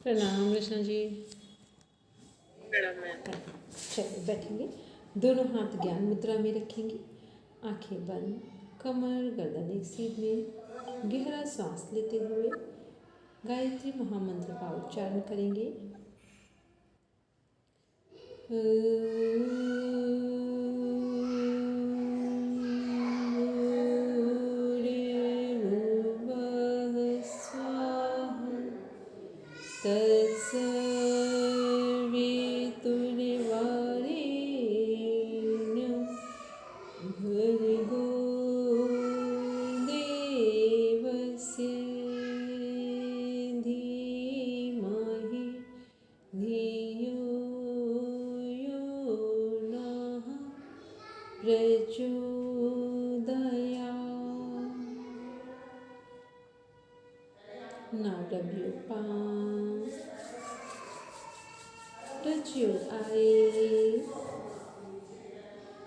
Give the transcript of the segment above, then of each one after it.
प्रणाम रचना जी। मैडम मैं चलिए बैठेंगे। दोनों हाथ ज्ञान मुद्रा में रखेंगे, आंखें बंद, कमर गर्दन एक सीध में। गहरा सांस लेते हुए गायत्री महामंत्र का उच्चारण करेंगे। तत्सवितुर्वरेण्यं भर्गो देवस्य धीमहि धियो यो नः प्रचोदयात्। Now rub your palm, touch your eyes,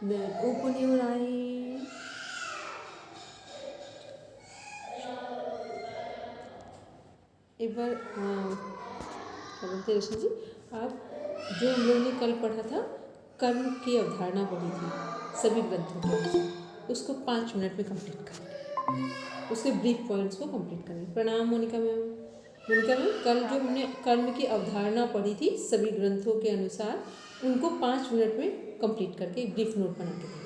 then open your eyes. एक बार क्या बोलते हैं रश्मि जी, आप जो हम लोगों ने कल पढ़ा था, कर्म की अवधारणा पढ़ी थी सभी ग्रंथों के अनुसार, उसको 5 मिनट में कंप्लीट करेंगे। उसके ब्रीफ पॉइंट्स को कंप्लीट करेंगे। प्रणाम मोनिका मैम। मोनिका मैम, कल जो हमने कर्म की अवधारणा पढ़ी थी सभी ग्रंथों के अनुसार, उनको 5 मिनट में कंप्लीट करके एक ब्रीफ नोट बना के देंगे।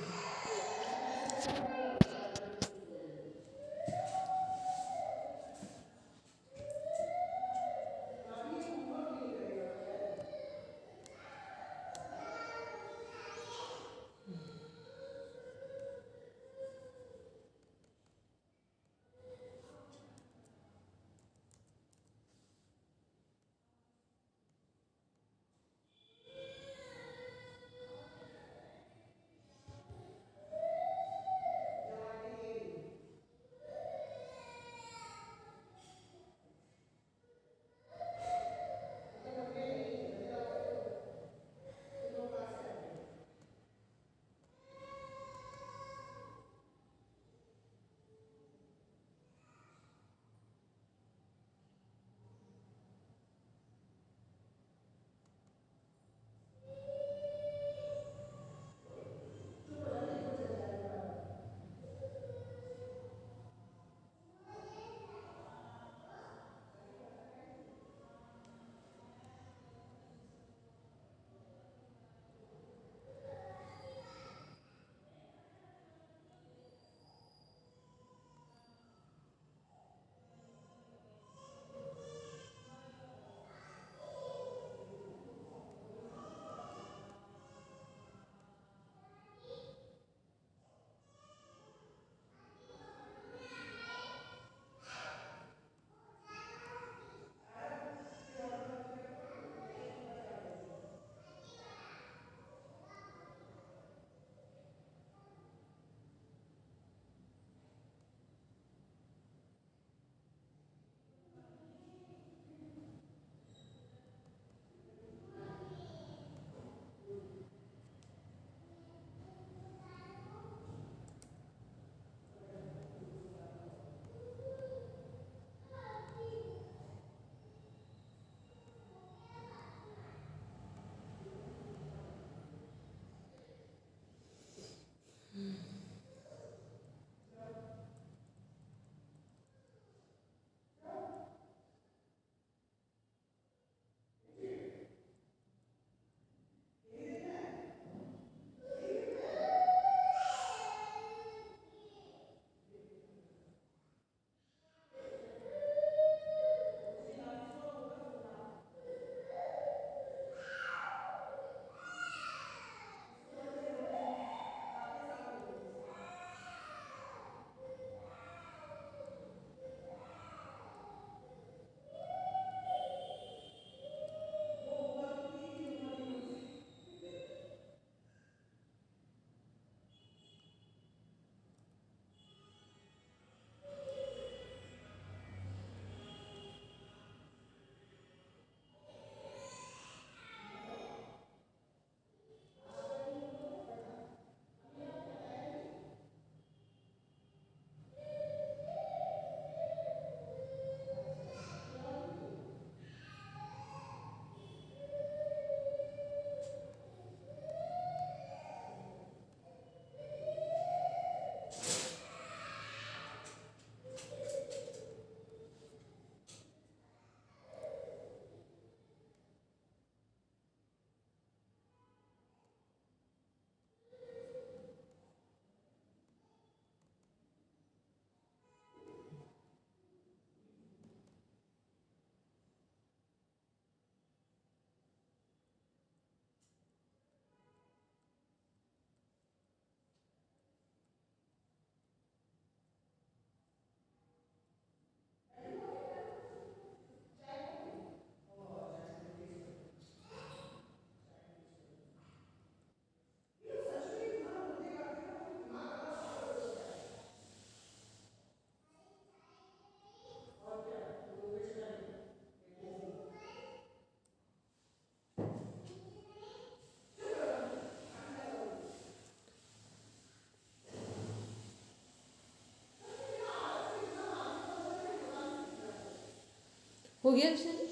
हो गया रचना जी?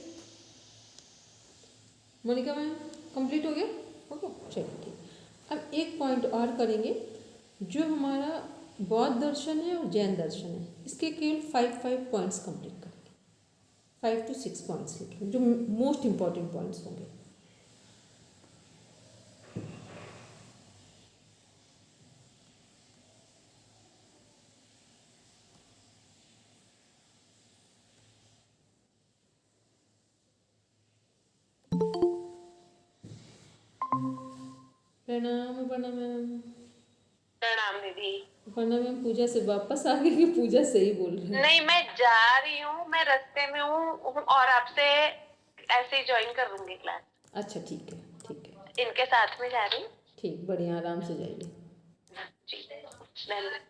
मोनिका मैम कंप्लीट हो गया? चलिए ठीक। अब एक पॉइंट और करेंगे, जो हमारा बौद्ध दर्शन है और जैन दर्शन है, इसके केवल 5 पॉइंट्स कंप्लीट करेंगे। 5 to 6 पॉइंट्स लिखेंगे जो मोस्ट इंपॉर्टेंट पॉइंट्स होंगे। प्रणाम प्रणाम मैम। प्रणाम दीदी। वरना मैम पूजा से वापस आ गई कि पूजा सही बोल रही है? नहीं, मैं जा रही हूँ, मैं रास्ते में हूँ और आपसे ऐसे ही ज्वाइन कर लूंगी क्लास। अच्छा ठीक है ठीक है। इनके साथ में जा रही हूँ। ठीक, बढ़िया, आराम से जाइए। जी धन्यवाद।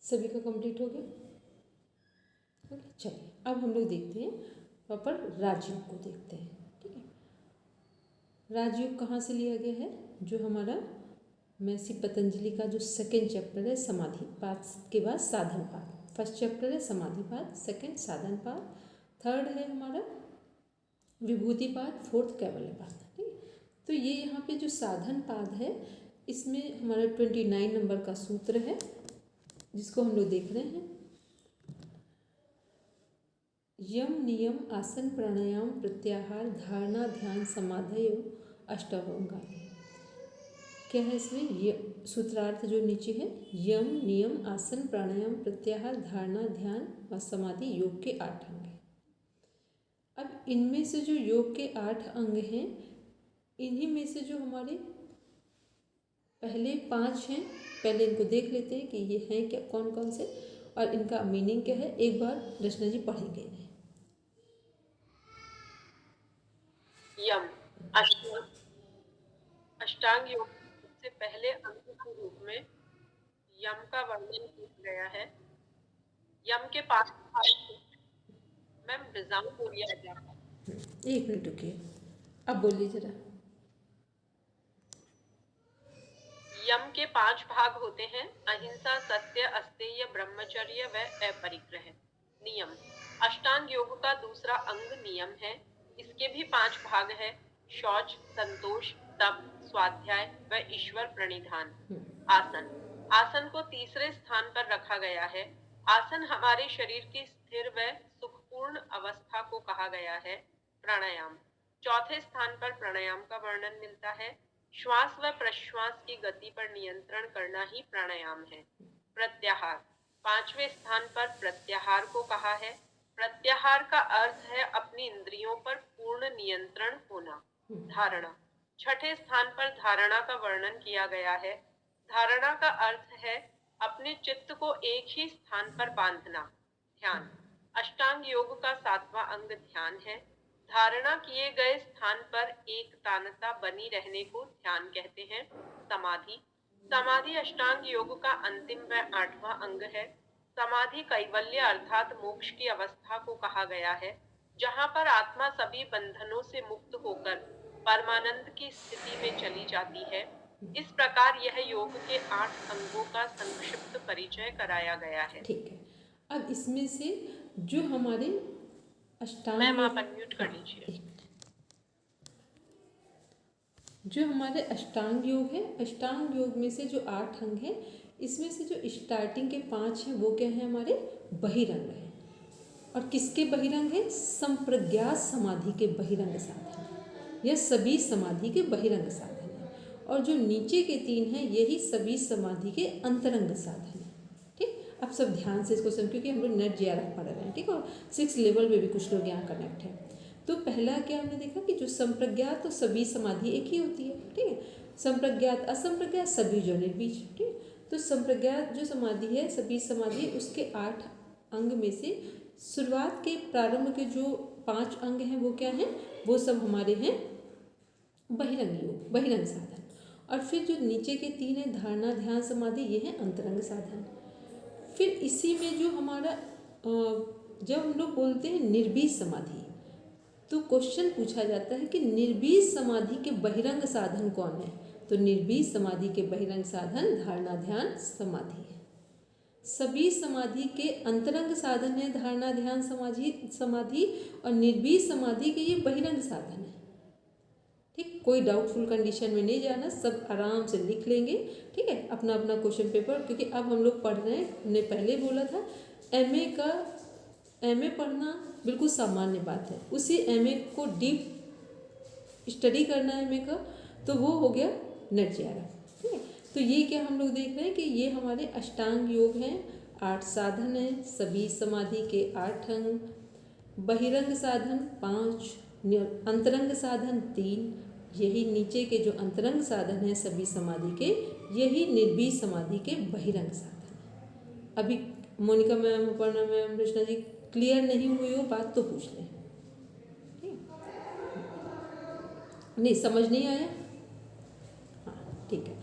सभी का कंप्लीट हो गया? ओके, चलिए अब हम लोग देखते हैं प्रॉपर राजयोग को देखते हैं। ठीक है, राजयोग कहाँ से लिया गया है? जो हमारा महर्षि पतंजलि का जो सेकेंड चैप्टर है समाधि पाद के बाद साधन पाद। फर्स्ट चैप्टर है समाधि पाद, सेकेंड साधन पाद, थर्ड है हमारा विभूति पाद, फोर्थ कैवल्य पाद। ठीक है, तो ये यहाँ पे जो साधन पाद है इसमें हमारा 29 नंबर का सूत्र है जिसको हम लोग देख रहे हैं। यम नियम आसन प्राणायाम प्रत्याहार धारणा ध्यान समाधयो अष्टावंगा। क्या है इसमें? ये सूत्रार्थ जो नीचे है, यम नियम आसन प्राणायाम प्रत्याहार धारणा ध्यान व समाधि योग के 8 अंग हैं। अब इनमें से जो योग के 8 अंग हैं, इन्हीं में से जो हमारे पहले 5 हैं, पहले इनको देख लेते हैं कि ये हैं क्या, कौन कौन से, और इनका मीनिंग क्या है। एक बार रचना जी पढ़ेंगे इन्हें। यम अष्टांग योग से पहले अंग के रूप में यम का वर्णन किया गया है। यम के 5 मैम डिजाइन बोलिए। 1 मिनट रुकिए, अब बोलिए जरा। यम के 5 भाग होते हैं: अहिंसा, सत्य, अस्तेय, ब्रह्मचर्य व अपरिग्रह। नियम अष्टांग योग का दूसरा अंग नियम है। इसके भी 5 भाग है: शौच, संतोष, तप, स्वाध्याय व ईश्वर प्रणिधान। आसन आसन को तीसरे स्थान पर रखा गया है। आसन हमारे शरीर की स्थिर व सुखपूर्ण अवस्था को कहा गया है। प्राणायाम, चौथे स्थान पर प्राणायाम का वर्णन मिलता है। श्वास व प्रश्वास की गति पर नियंत्रण करना ही प्राणायाम है। प्रत्याहार, पांचवें स्थान पर प्रत्याहार को कहा है। प्रत्याहार का अर्थ है अपनी इंद्रियों पर पूर्ण नियंत्रण होना। धारणा, छठे स्थान पर धारणा का वर्णन किया गया है। धारणा का अर्थ है अपने चित्त को एक ही स्थान पर बांधना। ध्यान, अष्टांग योग का 7वां अंग ध्यान है। धारणा किए गए स्थान पर एक तानता बनी रहने को ध्यान कहते हैं। समाधि, समाधि अष्टांग योग का अंतिम व 8वां अंग है। समाधि कैवल्य अर्थात मोक्ष की अवस्था को कहा गया है, जहाँ पर आत्मा सभी बंधनों से मुक्त होकर परमानंद की स्थिति में चली जाती है। इस प्रकार यह योग के 8 अंगों का संक्षिप्त परिचय कराया गया है। ठीक है, अब इसमें से जो हमारे अष्टांग मैम आप अनम्यूट कर लीजिए। जो हमारे अष्टांग योग है, अष्टांग योग में से जो 8 अंग है, इसमें से जो स्टार्टिंग के 5 हैं वो क्या है, हमारे बहिरंग हैं। और किसके बहिरंग है? संप्रज्ञात समाधि के बहिरंग साधन, यह सभी समाधि के बहिरंग साधन है। और जो नीचे के 3 हैं यही सभी समाधि के अंतरंग साधन है। ठीक, अब सब ध्यान से इसको समझ, क्योंकि हम लोग नेट JRF पढ़ रहे हैं। ठीक, और 6 लेवल में भी कुछ लोग यहाँ कनेक्ट हैं। तो पहला क्या हमने देखा कि जो संप्रज्ञात तो सभी समाधि एक ही होती है। ठीक है, संप्रज्ञात असंप्रज्ञात सभी जो निर्बीज। ठीक, तो संप्रज्ञात जो समाधि है, सभी समाधि, उसके 8 अंग में से शुरुआत के प्रारंभ के जो 5 अंग हैं वो क्या हैं? वो सब हमारे हैं बहिरंग योग, बहिरंग साधन। और फिर जो नीचे के 3 हैं, धारणा ध्यान समाधि, ये हैं अंतरंग साधन। फिर इसी में जो हमारा जब हम लोग बोलते हैं निर्बीज समाधि, तो क्वेश्चन पूछा जाता है कि निर्बीज समाधि के बहिरंग साधन कौन है? तो निर्बीज समाधि के बहिरंग साधन धारणा ध्यान समाधि है। सभी समाधि के अंतरंग साधन है धारणा ध्यान समाधि, और निर्बीज समाधि के ये बहिरंग साधन है। ठीक, कोई डाउटफुल कंडीशन में नहीं जाना, सब आराम से लिख लेंगे। ठीक है, अपना अपना क्वेश्चन पेपर, क्योंकि अब हम लोग पढ़ रहे हैं, हमने पहले बोला था एमए पढ़ना बिल्कुल सामान्य बात है। उसी एमए को डीप स्टडी करना है एमए का, तो वो हो गया नेट JRF। ठीक है, तो ये क्या हम लोग देख रहे हैं कि ये हमारे अष्टांग योग हैं, 8 साधन हैं, सभी समाधि के 8 अंग, बहिरंग साधन 5, अंतरंग साधन 3, यही नीचे के जो अंतरंग साधन हैं सभी समाधि के, यही निर्बीज समाधि के बहिरंग साधन हैं। अभी Monika ma'am, Aparna ma'am, Krishna ji clear नहीं हुई हो बात तो पूछ लें। नहीं समझ नहीं आया? हाँ ठीक है,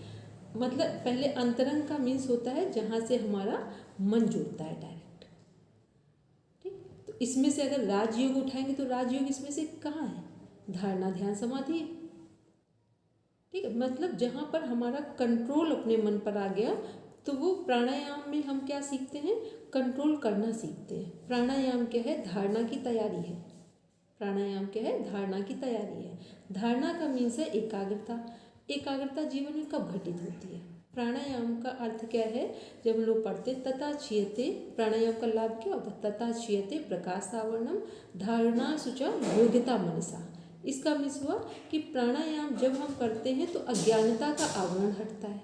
मतलब पहले अंतरंग का मीन्स होता है जहाँ से हमारा मन जुड़ता है डायरेक्ट। ठीक, तो इसमें से अगर राजयोग उठाएंगे तो राजयोग इसमें से कहाँ है? धारणा ध्यान समाधि है। ठीक है, मतलब जहाँ पर हमारा कंट्रोल अपने मन पर आ गया, तो वो प्राणायाम में हम क्या सीखते हैं? कंट्रोल करना सीखते हैं। प्राणायाम क्या है? धारणा की तैयारी है। प्राणायाम क्या है? धारणा की तैयारी है। धारणा का मीन्स है एकाग्रता। एकाग्रता जीवन में कब घटित होती है? प्राणायाम का अर्थ क्या है? जब हम लोग पढ़ते तथा क्षीयते, प्राणायाम का लाभ क्या होता है? तथा क्षीयते प्रकाशावरणम धारणा शुचा योग्यता मनसा। इसका मीन्स हुआ कि प्राणायाम जब हम करते हैं तो अज्ञानता का आवरण हटता है,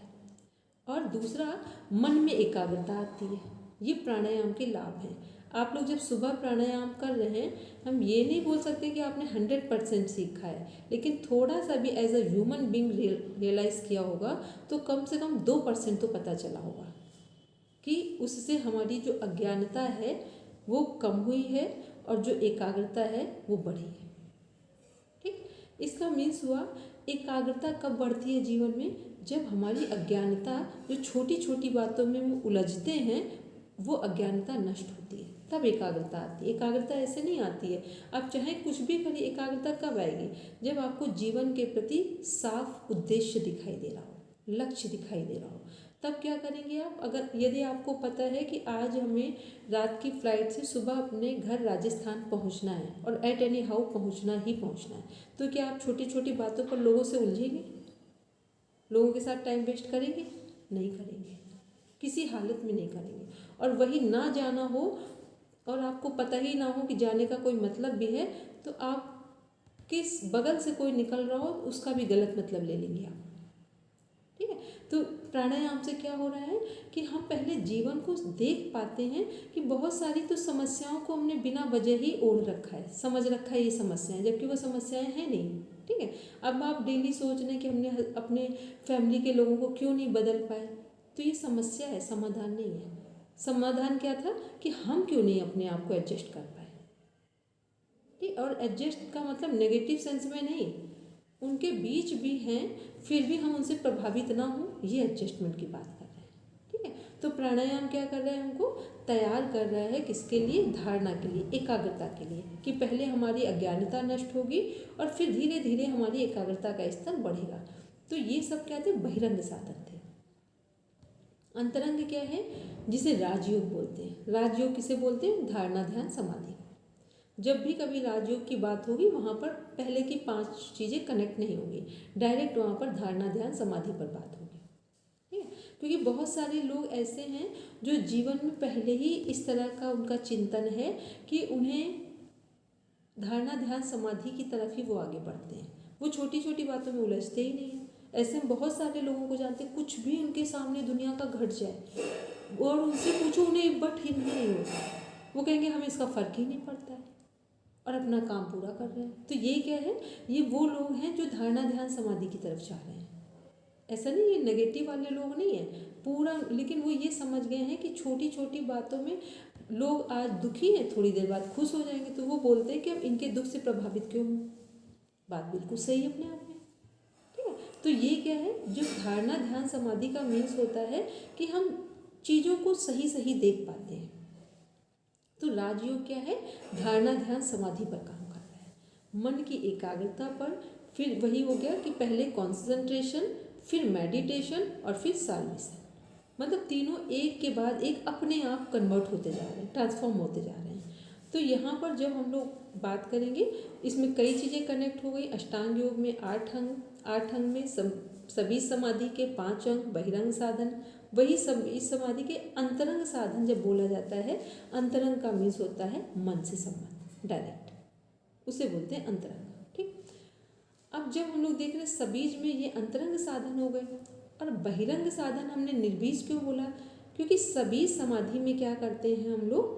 और दूसरा मन में एकाग्रता आती है। ये प्राणायाम के लाभ हैं। आप लोग जब सुबह प्राणायाम कर रहे हैं, हम ये नहीं बोल सकते कि आपने 100% सीखा है, लेकिन थोड़ा सा भी as a human being realise किया होगा, तो कम से कम 2% तो पता चला होगा कि उससे हमारी जो अज्ञानता है वो कम हुई है और जो एकाग्रता है वो बढ़ी है। ठीक, इसका मीन्स हुआ एकाग्रता कब बढ़ती है जीवन में? जब हमारी अज्ञानता, जो छोटी छोटी बातों में वो उलझते हैं, वो अज्ञानता नष्ट होती है, तब एकाग्रता आती है। एकाग्रता ऐसे नहीं आती है, आप चाहे कुछ भी करिए, एकाग्रता कब आएगी? जब आपको जीवन के प्रति साफ उद्देश्य दिखाई दे रहा हो, लक्ष्य दिखाई दे रहा हो, तब क्या करेंगे आप? अगर यदि आपको पता है कि आज हमें रात की फ्लाइट से सुबह अपने घर राजस्थान पहुंचना है और एट एनी हाउ पहुंचना ही पहुंचना है, तो क्या आप छोटी छोटी बातों पर लोगों से उलझेंगे? लोगों के साथ टाइम वेस्ट करेंगे? नहीं करेंगे। किसी हालत में नहीं करेंगे। और वही ना जाना हो और आपको पता ही ना हो कि जाने का कोई मतलब भी है, तो आप किस बगल से कोई निकल रहा हो उसका भी गलत मतलब ले लेंगे आप। ठीक है, तो प्राणायाम से क्या हो रहा है कि हम पहले जीवन को देख पाते हैं कि बहुत सारी तो समस्याओं को हमने बिना वजह ही ओढ़ रखा है, समझ रखा है ये समस्याएं, जबकि वो समस्याएं हैं नहीं। ठीक है, अब आप डेली सोच रहे हैं कि हमने अपने फैमिली के लोगों को क्यों नहीं बदल पाए, तो ये समस्या है, समाधान नहीं है। समाधान क्या था कि हम क्यों नहीं अपने आप को एडजस्ट कर पाए। ठीक, और एडजस्ट का मतलब नेगेटिव सेंस में नहीं, उनके बीच भी हैं फिर भी हम उनसे प्रभावित ना हो, ये एडजस्टमेंट की बात कर रहे हैं। ठीक है, तो प्राणायाम क्या कर रहा है, हमको तैयार कर रहा है किसके लिए, धारणा के लिए, एकाग्रता के लिए, कि पहले हमारी अज्ञानता नष्ट होगी और फिर धीरे धीरे हमारी एकाग्रता का स्तर बढ़ेगा। तो ये सब क्या थे, बहिरंग साधन थे। अंतरंग क्या है, जिसे राजयोग बोलते हैं। राजयोग किसे बोलते हैं, धारणा ध्यान समाधि। जब भी कभी राजयोग की बात होगी वहाँ पर पहले की 5 चीज़ें कनेक्ट नहीं होंगी, डायरेक्ट वहाँ पर धारणा ध्यान समाधि पर बात होगी। ठीक है, क्योंकि बहुत सारे लोग ऐसे हैं जो जीवन में पहले ही इस तरह का उनका चिंतन है कि उन्हें धारणा ध्यान समाधि की तरफ ही वो आगे बढ़ते हैं, वो छोटी छोटी बातों में उलझते ही नहीं हैं। ऐसे हम बहुत सारे लोगों को जानते हैं, कुछ भी उनके सामने दुनिया का घट जाए और उनसे पूछो, उन्हें एक बार ठीक भी नहीं होता, वो कहेंगे हमें इसका फ़र्क ही नहीं पड़ता है और अपना काम पूरा कर रहे हैं। तो ये क्या है, ये वो लोग हैं जो धारणा ध्यान समाधि की तरफ जा रहे हैं। ऐसा नहीं, ये नेगेटिव वाले लोग नहीं हैं पूरा, लेकिन वो ये समझ गए हैं कि छोटी छोटी बातों में लोग आज दुखी हैं, थोड़ी देर बाद खुश हो जाएंगे, तो वो बोलते हैं कि अब इनके दुख से प्रभावित क्यों हूँ। बात बिल्कुल सही है अपने आप में। ठीक है, तो ये क्या है, जो धारणा ध्यान समाधि का मीन्स होता है कि हम चीज़ों को सही सही देख पाते हैं। तो राजयोग क्या है, धारणा ध्यान समाधि पर काम कर रहा है, मन की एकाग्रता पर। फिर वही हो गया कि पहले कॉन्सेंट्रेशन, फिर मेडिटेशन और फिर साल्वेशन, मतलब तीनों एक के बाद एक अपने आप कन्वर्ट होते जा रहे हैं, ट्रांसफॉर्म होते जा रहे हैं। तो यहाँ पर जब हम लोग बात करेंगे, इसमें कई चीज़ें कनेक्ट हो गई। अष्टांग योग में 8 अंग, 8 अंग में सभी समाधि के 5 अंग बहिरंग साधन, वही सब इस समाधि के अंतरंग साधन। जब बोला जाता है अंतरंग का मीन्स होता है मन से संबंध डायरेक्ट, उसे बोलते हैं अंतरंग। ठीक, अब जब हम लोग देख रहे हैं सबीज में ये अंतरंग साधन हो गए, और बहिरंग साधन हमने निर्बीज क्यों बोला, क्योंकि सभी समाधि में क्या करते हैं हम लोग,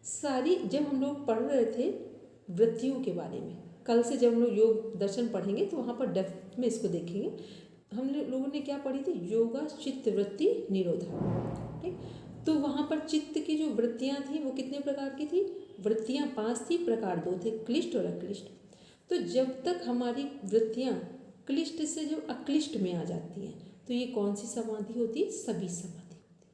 सारी जब हम लोग पढ़ रहे थे वृत्तियों के बारे में, कल से जब हम लोग योग दर्शन पढ़ेंगे तो वहाँ पर डेप्थ में इसको देखेंगे। हम लोगों ने क्या पढ़ी थी, योगा चित्त वृत्ति निरोधा। ठीक, तो वहाँ पर चित्त की जो वृत्तियाँ थी वो कितने प्रकार की थी, वृत्तियाँ 5 थी, प्रकार 2 थे, क्लिष्ट और अक्लिष्ट। तो जब तक हमारी वृत्तियाँ क्लिष्ट से जब अक्लिष्ट में आ जाती हैं तो ये कौन सी समाधि होती है, सभी समाधि होती है,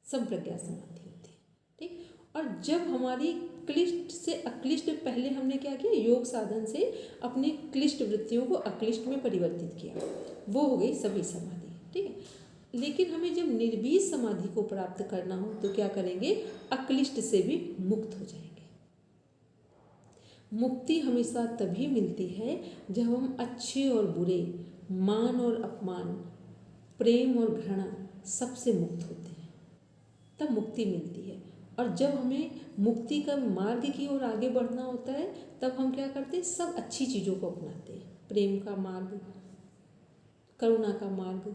संप्रज्ञा समाधि होती है। ठीक, और जब हमारी क्लिष्ट से अक्लिष्ट, पहले हमने क्या किया, योग साधन से अपनी क्लिष्ट वृत्तियों को अक्लिष्ट में परिवर्तित किया, वो हो गई सभी समाधि। ठीक है, लेकिन हमें जब निर्बीज समाधि को प्राप्त करना हो तो क्या करेंगे, अक्लिष्ट से भी मुक्त हो जाएंगे। मुक्ति हमेशा तभी मिलती है जब हम अच्छे और बुरे, मान और अपमान, प्रेम और घृणा सबसे मुक्त होते हैं, तब मुक्ति मिलती है। और जब हमें मुक्ति का मार्ग की ओर आगे बढ़ना होता है तब हम क्या करते हैं, सब अच्छी चीज़ों को अपनाते हैं, प्रेम का मार्ग, करुणा का मार्ग,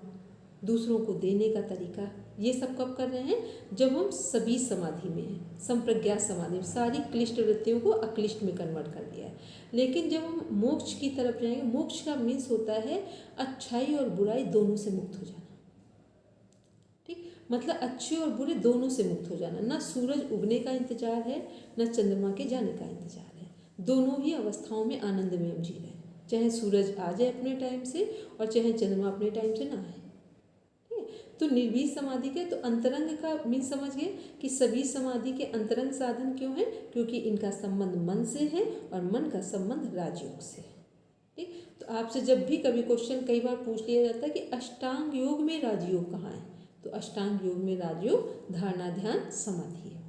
दूसरों को देने का तरीका। ये सब कब कर रहे हैं, जब हम सभी समाधि में हैं, संप्रज्ञा समाधि में, सारी क्लिष्ट वृत्तियों को अक्लिष्ट में कन्वर्ट कर दिया है। लेकिन जब हम मोक्ष की तरफ जाएंगे, मोक्ष का मीन्स होता है अच्छाई और बुराई दोनों से मुक्त हो जाना। ठीक, मतलब अच्छे और बुरे दोनों से मुक्त हो जाना, ना सूरज उगने का इंतजार है ना चंद्रमा के जाने का इंतजार है, दोनों ही अवस्थाओं में आनंद में हम जी रहे हैं, चाहे सूरज आ जाए अपने टाइम से और चाहे चंद्रमा अपने टाइम से ना आए। तो निर्बीज समाधि के तो अंतरंग का मीन्स समझ गए कि सभी समाधि के अंतरंग साधन क्यों हैं, क्योंकि इनका संबंध मन से है और मन का संबंध राजयोग से है। ठीक, तो आपसे जब भी कभी क्वेश्चन कई बार पूछ लिया जाता है कि अष्टांग योग में राजयोग कहाँ है, तो अष्टांग योग में राजयोग धारणा ध्यान समाधि है।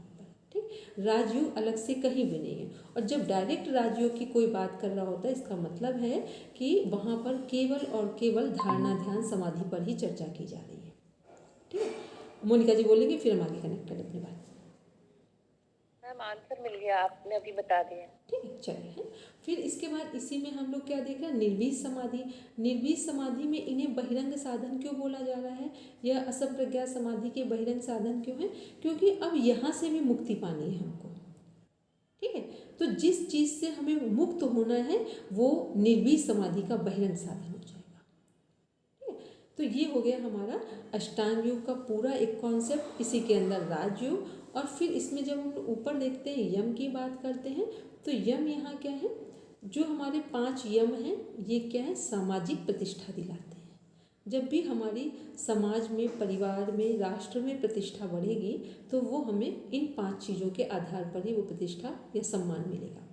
ठीक, राजयोग अलग से कहीं भी नहीं है। और जब डायरेक्ट राजयोग की कोई बात कर रहा होता है इसका मतलब है कि वहाँ पर केवल और केवल धारणा ध्यान समाधि पर ही चर्चा की जा रही है। ठीक है, मोनिका जी बोलेंगे, फिर हम आगे कनेक्ट करें अपनी बात। मैम आंसर मिल गया, आपने अभी बता दिया। ठीक है, चलिए है। फिर इसके बाद इसी में हम लोग क्या देख रहे हैं, निर्वीज समाधि। निर्वीज समाधि में इन्हें बहिरंग साधन क्यों बोला जा रहा है, यह असंप्रज्ञात समाधि के बहिरंग साधन क्यों है, क्योंकि अब यहाँ से भी मुक्ति पानी है हमको। ठीक है, तो जिस चीज़ से हमें मुक्त होना है वो निर्वीज समाधि का बहिरंग साधन हो जाएगा। ठीक है, तो ये हो गया हमारा अष्टांग योग का पूरा एक कॉन्सेप्ट, इसी के अंदर राजयोग। और फिर इसमें जब हम ऊपर देखते हैं यम की बात करते हैं, तो यम यहाँ क्या है, जो हमारे 5 यम हैं ये क्या है, सामाजिक प्रतिष्ठा दिलाते हैं। जब भी हमारी समाज में, परिवार में, राष्ट्र में प्रतिष्ठा बढ़ेगी तो वो हमें इन 5 चीज़ों के आधार पर ही वो प्रतिष्ठा या सम्मान मिलेगा।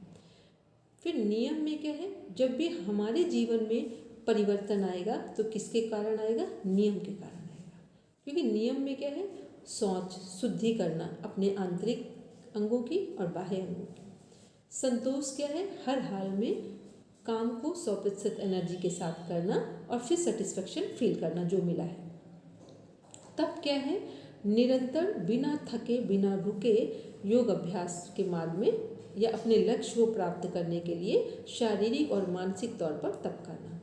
फिर नियम में क्या है, जब भी हमारे जीवन में परिवर्तन आएगा तो किसके कारण आएगा, नियम के कारण आएगा। क्योंकि नियम में क्या है, शौच शुद्धि करना अपने आंतरिक अंगों की और बाह्य अंगों की। संतोष क्या है, हर हाल में काम को 100% एनर्जी के साथ करना और फिर सेटिस्फेक्शन फील करना जो मिला है। तब क्या है, निरंतर बिना थके बिना रुके योग अभ्यास के मार्ग में या अपने लक्ष्य को प्राप्त करने के लिए शारीरिक और मानसिक तौर पर तप करना।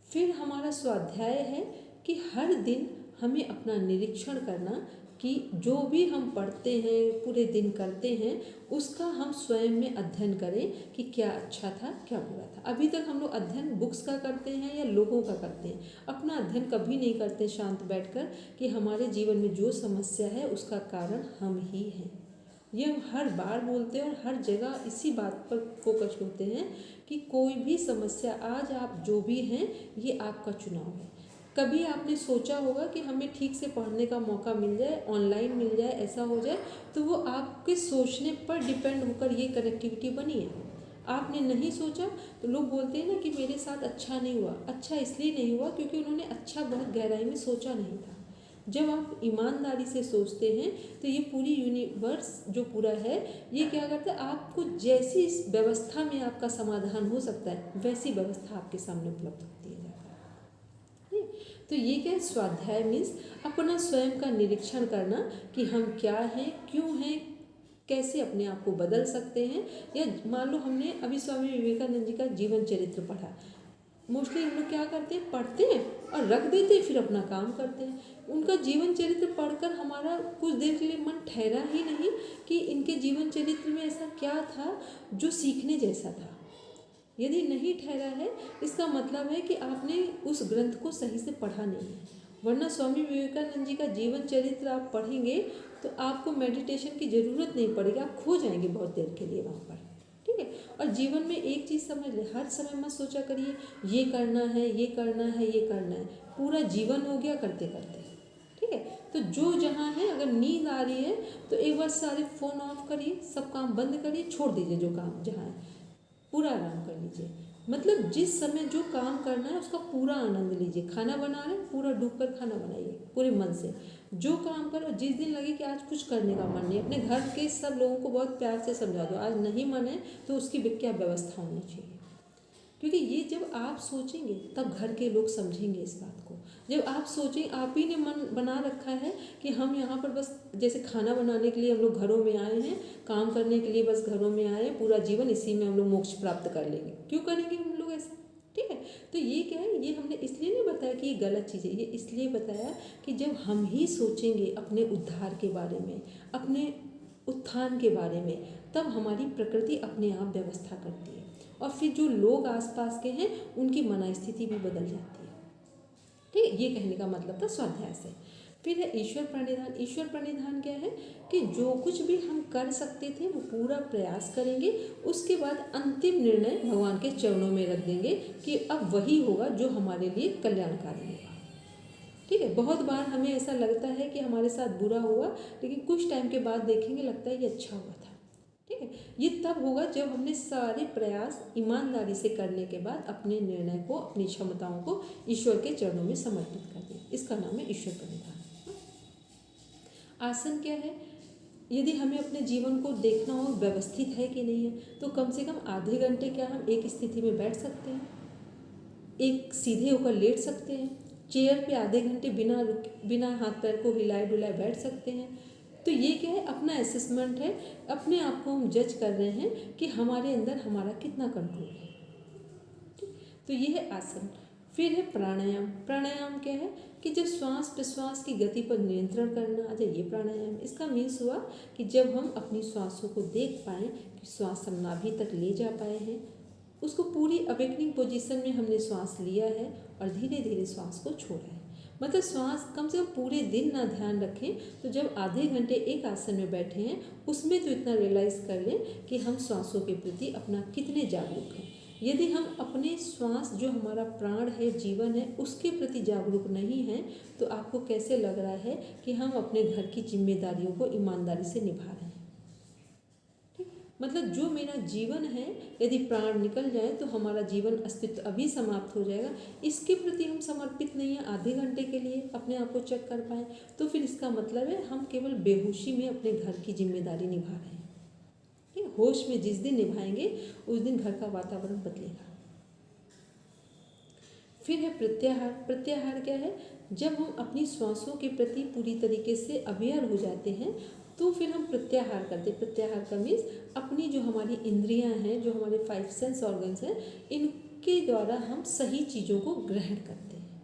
फिर हमारा स्वाध्याय है कि हर दिन हमें अपना निरीक्षण करना कि जो भी हम पढ़ते हैं, पूरे दिन करते हैं, उसका हम स्वयं में अध्ययन करें कि क्या अच्छा था क्या बुरा था। अभी तक हम लोग अध्ययन बुक्स का करते हैं या लोगों का करते हैं, अपना अध्ययन कभी नहीं करते शांत बैठकर कि हमारे जीवन में जो समस्या है उसका कारण हम ही हैं। ये हम हर बार बोलते हैं और हर जगह इसी बात पर फोकस होते हैं कि कोई भी समस्या, आज आप जो भी हैं ये आपका चुनाव है। कभी आपने सोचा होगा कि हमें ठीक से पढ़ने का मौका मिल जाए, ऑनलाइन मिल जाए, ऐसा हो जाए, तो वो आपके सोचने पर डिपेंड होकर ये कनेक्टिविटी बनी है। आपने नहीं सोचा तो लोग बोलते हैं ना कि मेरे साथ अच्छा नहीं हुआ। अच्छा इसलिए नहीं हुआ क्योंकि उन्होंने अच्छा बहुत गहराई में सोचा नहीं था। जब आप ईमानदारी से सोचते हैं तो ये पूरी यूनिवर्स जो पूरा है ये क्या करता है, आपको जैसी इस व्यवस्था में आपका समाधान हो सकता है वैसी व्यवस्था आपके सामने उपलब्ध होती है। तो ये क्या है, स्वाध्याय मीन्स अपना स्वयं का निरीक्षण करना कि हम क्या हैं, क्यों हैं, कैसे अपने आप को बदल सकते हैं। या मान लो हमने अभी स्वामी विवेकानंद जी का जीवन चरित्र पढ़ा, मोस्टली हम लोग क्या करते हैं, पढ़ते हैं और रख देते हैं, फिर अपना काम करते हैं। उनका जीवन चरित्र पढ़कर हमारा कुछ देर के लिए मन ठहरा ही नहीं कि इनके जीवन चरित्र में ऐसा क्या था जो सीखने जैसा था। यदि नहीं ठहरा है इसका मतलब है कि आपने उस ग्रंथ को सही से पढ़ा नहीं है। वरना स्वामी विवेकानंद जी का जीवन चरित्र आप पढ़ेंगे तो आपको मेडिटेशन की ज़रूरत नहीं पड़ेगी, आप खो जाएंगे बहुत देर के लिए वहाँ पर। ठीक है, और जीवन में एक चीज़ समझ ले, हर समय मत सोचा करिए ये करना है, ये करना है, ये करना है। पूरा जीवन हो गया करते करते। ठीक है, तो जो जहाँ है, अगर नींद आ रही है तो एक बार सारे फ़ोन ऑफ करिए, सब काम बंद करिए, छोड़ दीजिए जो काम जहाँ है, पूरा आराम कर लीजिए। मतलब जिस समय जो काम करना है उसका पूरा आनंद लीजिए। खाना बना रहे हैं, पूरा डूब कर खाना बनाइए पूरे मन से। जो काम करो, जिस दिन लगे कि आज कुछ करने का मन नहीं, अपने घर के सब लोगों को बहुत प्यार से समझा दो आज नहीं मन है तो उसकी क्या व्यवस्था होनी चाहिए। क्योंकि ये जब आप सोचेंगे तब घर के लोग समझेंगे इस बात को। जब आप सोचें, आप ही ने मन बना रखा है कि हम यहाँ पर बस जैसे खाना बनाने के लिए हम लोग घरों में आए हैं, काम करने के लिए बस घरों में आए हैं, पूरा जीवन इसी में हम लोग मोक्ष प्राप्त कर लेंगे। क्यों करेंगे हम लोग ऐसा? ठीक है, तो ये क्या है, ये हमने इसलिए नहीं बताया कि ये गलत चीज़ है, ये इसलिए बताया कि जब हम ही सोचेंगे अपने उद्धार के बारे में, अपने उत्थान के बारे में, तब हमारी प्रकृति अपने आप व्यवस्था करती है और फिर जो लोग आसपास के हैं उनकी मनस्थिति भी बदल जाती है। ठीक है, ये कहने का मतलब था स्वाध्याय से। फिर है ईश्वर प्रणिधान। ईश्वर प्रणिधान क्या है कि जो कुछ भी हम कर सकते थे वो पूरा प्रयास करेंगे, उसके बाद अंतिम निर्णय भगवान के चरणों में रख देंगे कि अब वही होगा जो हमारे लिए कल्याणकारी होगा। ठीक है, बहुत बार हमें ऐसा लगता है कि हमारे साथ बुरा हुआ, लेकिन कुछ टाइम के बाद देखेंगे लगता है ये अच्छा हुआ था। ठीक है, ये तब होगा जब हमने सारे प्रयास ईमानदारी से करने के बाद अपने निर्णय को, अपनी क्षमताओं को ईश्वर के चरणों में समर्पित कर दें। इसका नाम है ईश्वर प्रणिधान। आसन क्या है, यदि हमें अपने जीवन को देखना हो व्यवस्थित है कि नहीं है, तो कम से कम आधे घंटे क्या हम एक स्थिति में बैठ सकते हैं, एक सीधे होकर लेट सकते हैं, चेयर पे आधे घंटे बिना हाथ पैर को हिलाए डुलाए बैठ सकते हैं। तो ये क्या है, अपना असेसमेंट है, अपने आप को हम जज कर रहे हैं कि हमारे अंदर हमारा कितना कंट्रोल है। तो ये है आसन। फिर है प्राणायाम। प्राणायाम क्या है कि जब श्वास प्रश्वास की गति पर नियंत्रण करना आ जाए, ये प्राणायाम। इसका मीन्स हुआ कि जब हम अपनी श्वासों को देख पाएँ कि श्वास हम नाभि तक ले जा पाए हैं, उसको पूरी अवेकनिंग पोजीशन में हमने श्वास लिया है और धीरे धीरे श्वास को छोड़ा है। मतलब श्वास कम से कम पूरे दिन ना ध्यान रखें, तो जब आधे घंटे एक आसन में बैठे हैं उसमें तो इतना रियलाइज़ कर लें कि हम श्वासों के प्रति अपना कितने जागरूक हैं। यदि हम अपने श्वास जो हमारा प्राण है, जीवन है, उसके प्रति जागरूक नहीं हैं, तो आपको कैसे लग रहा है कि हम अपने घर की जिम्मेदारियों को ईमानदारी से निभा रहे हैं। ठीक, मतलब जो मेरा जीवन है, यदि प्राण निकल जाए तो हमारा जीवन अस्तित्व अभी समाप्त हो जाएगा, इसके प्रति हम समर्पित नहीं हैं आधे घंटे के लिए अपने आप को चेक कर पाएँ, तो फिर इसका मतलब है हम केवल बेहोशी में अपने घर की जिम्मेदारी निभा रहे हैं। होश में जिस दिन निभाएंगे उस दिन घर का वातावरण बदलेगा। फिर है प्रत्याहार। प्रत्याहार क्या है, जब हम अपनी श्वासों के प्रति पूरी तरीके से अवेयर हो जाते हैं तो फिर हम प्रत्याहार करते हैं। प्रत्याहार का मीन्स अपनी जो हमारी इंद्रियां हैं, जो हमारे 5 सेंस ऑर्गन्स हैं, इनके द्वारा हम सही चीज़ों को ग्रहण करते हैं।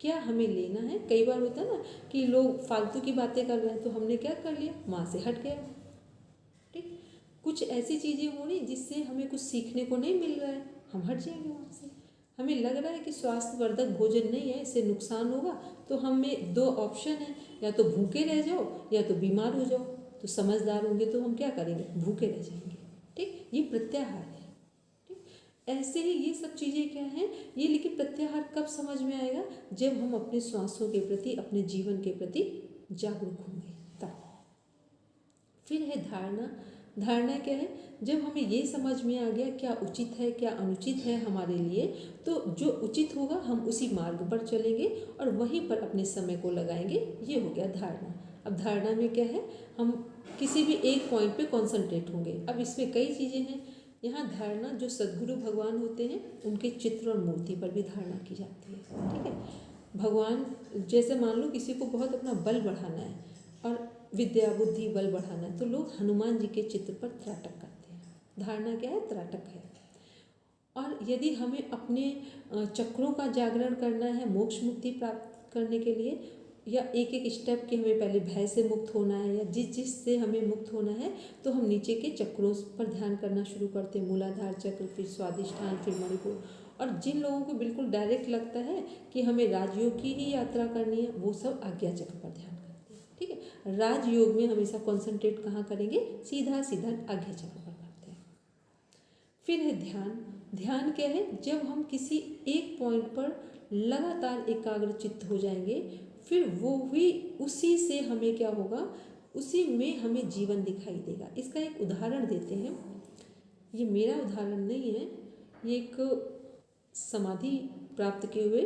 क्या हमें लेना है, कई बार होता है ना कि लोग फालतू की बातें कर रहे हैं तो हमने क्या कर लिया, वहाँ से हट गया। ठीक, कुछ ऐसी चीज़ें हो रही जिससे हमें कुछ सीखने को नहीं मिल रहा है, हम हट जाएंगे वहाँ से। हमें लग रहा है कि स्वास्थ्यवर्धक भोजन नहीं है, इससे नुकसान होगा, तो हमें 2 ऑप्शन है, या तो भूखे रह जाओ या तो बीमार हो जाओ। तो समझदार होंगे तो हम क्या करेंगे, भूखे रह जाएंगे। ठीक, ये प्रत्याहार है। ठीक, ऐसे ही ये सब चीज़ें क्या हैं ये, लेकिन प्रत्याहार कब समझ में आएगा, जब हम अपने श्वासों के प्रति, अपने जीवन के प्रति जागरूक होंगे तब। फिर है धारणा। धारणा क्या है, जब हमें ये समझ में आ गया क्या उचित है क्या अनुचित है हमारे लिए, तो जो उचित होगा हम उसी मार्ग पर चलेंगे और वहीं पर अपने समय को लगाएंगे। ये हो गया धारणा। अब धारणा में क्या है, हम किसी भी एक पॉइंट पे कॉन्सेंट्रेट होंगे। अब इसमें कई चीज़ें हैं। यहाँ धारणा, जो सद्गुरु भगवान होते हैं उनके चित्र और मूर्ति पर भी धारणा की जाती है। ठीक है, भगवान जैसे मान लो किसी को बहुत अपना बल बढ़ाना है और विद्या बुद्धि बल बढ़ाना है, तो लोग हनुमान जी के चित्र पर त्राटक करते हैं। धारणा क्या है, त्राटक है। और यदि हमें अपने चक्रों का जागरण करना है मोक्ष मुक्ति प्राप्त करने के लिए, या एक एक स्टेप के हमें पहले भय से मुक्त होना है या जिस से हमें मुक्त होना है, तो हम नीचे के चक्रों पर ध्यान करना शुरू करते हैं। मूलाधार चक्र, फिर स्वादिष्ठान, फिर मणिपुर। और जिन लोगों को बिल्कुल डायरेक्ट लगता है कि हमें राजयोग की ही यात्रा करनी है, वो सब आज्ञा चक्र पर ध्यान करते हैं। ठीक है, राजयोग में हमेशा कॉन्सेंट्रेट कहाँ करेंगे, सीधा सीधा आज्ञा चक्र पर करते हैं। फिर है ध्यान। ध्यान क्या है, जब हम किसी एक पॉइंट पर लगातार एकाग्र चित्त हो जाएंगे, फिर वो भी उसी से हमें क्या होगा, उसी में हमें जीवन दिखाई देगा। इसका एक उदाहरण देते हैं। ये मेरा उदाहरण नहीं है, ये एक समाधि प्राप्त किए हुए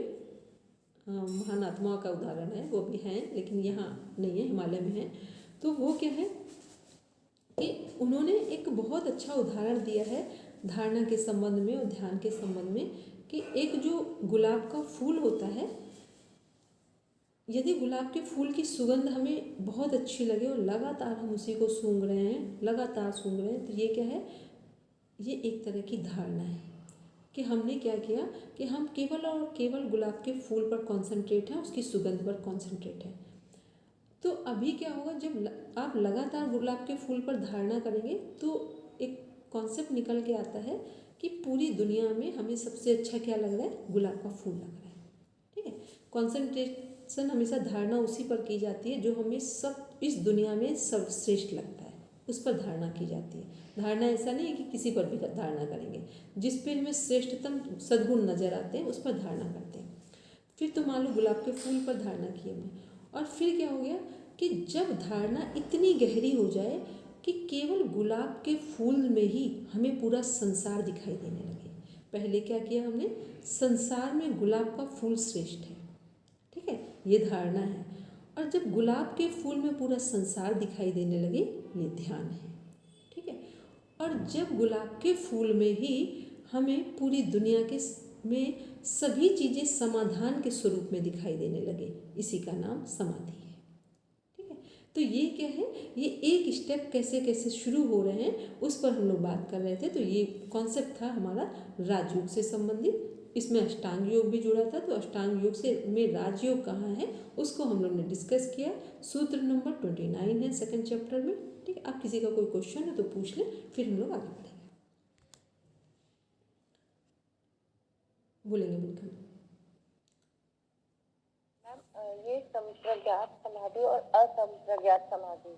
महान आत्माओं का उदाहरण है। वो भी हैं लेकिन यहाँ नहीं है, हिमालय में है। तो वो क्या है कि उन्होंने एक बहुत अच्छा उदाहरण दिया है धारणा के संबंध में और ध्यान के संबंध में, कि एक जो गुलाब का फूल होता है, यदि गुलाब के फूल की सुगंध हमें बहुत अच्छी लगे और लगातार हम उसी को सूंघ रहे हैं, लगातार सूंघ रहे हैं, तो ये क्या है, ये एक तरह की धारणा है कि हमने क्या किया कि हम केवल और केवल गुलाब के फूल पर कॉन्सेंट्रेट हैं, उसकी सुगंध पर कॉन्सेंट्रेट हैं। तो अभी क्या होगा, जब आप लगातार गुलाब के फूल पर धारणा करेंगे तो एक कॉन्सेप्ट निकल के आता है कि पूरी दुनिया में हमें सबसे अच्छा क्या लग रहा है, गुलाब का फूल लग रहा है। ठीक है, कॉन्सेंट्रेशन हमेशा धारणा उसी पर की जाती है जो हमें सब इस दुनिया में सर्वश्रेष्ठ लगता है, उस पर धारणा की जाती है। धारणा ऐसा नहीं है कि किसी पर भी धारणा करेंगे, जिस पर हमें श्रेष्ठतम सद्गुण नजर आते हैं उस पर धारणा करते हैं। फिर तो मान लो गुलाब के फूल पर धारणा की हमने, और फिर क्या हो गया कि जब धारणा इतनी गहरी हो जाए कि केवल गुलाब के फूल में ही हमें पूरा संसार दिखाई देने लगे। पहले क्या किया हमने, संसार में गुलाब का फूल श्रेष्ठ है। ठीक है, ये धारणा है। और जब गुलाब के फूल में पूरा संसार दिखाई देने लगे, ये ध्यान है। ठीक है, और जब गुलाब के फूल में ही हमें पूरी दुनिया के में सभी चीज़ें समाधान के स्वरूप में दिखाई देने लगे, इसी का नाम समाधि है। ठीक है, तो ये क्या है, ये एक स्टेप कैसे कैसे शुरू हो रहे हैं उस पर हम लोग बात कर रहे थे। तो ये कॉन्सेप्ट था हमारा राजयोग से संबंधित, इसमें अष्टांग योग भी जुड़ा था। तो अष्टांग योग से में राजयोग कहाँ है उसको हम लोग ने डिस्कस किया। सूत्र नंबर 29 है सेकंड चैप्टर में। ठीक है, आप किसी का कोई क्वेश्चन है तो पूछ लें, फिर हम लोग आगे बढ़ेंगे। बोलेंगे बिल्कुल। मैम ये संप्रज्ञात समाधि और असंप्रज्ञात समाधि,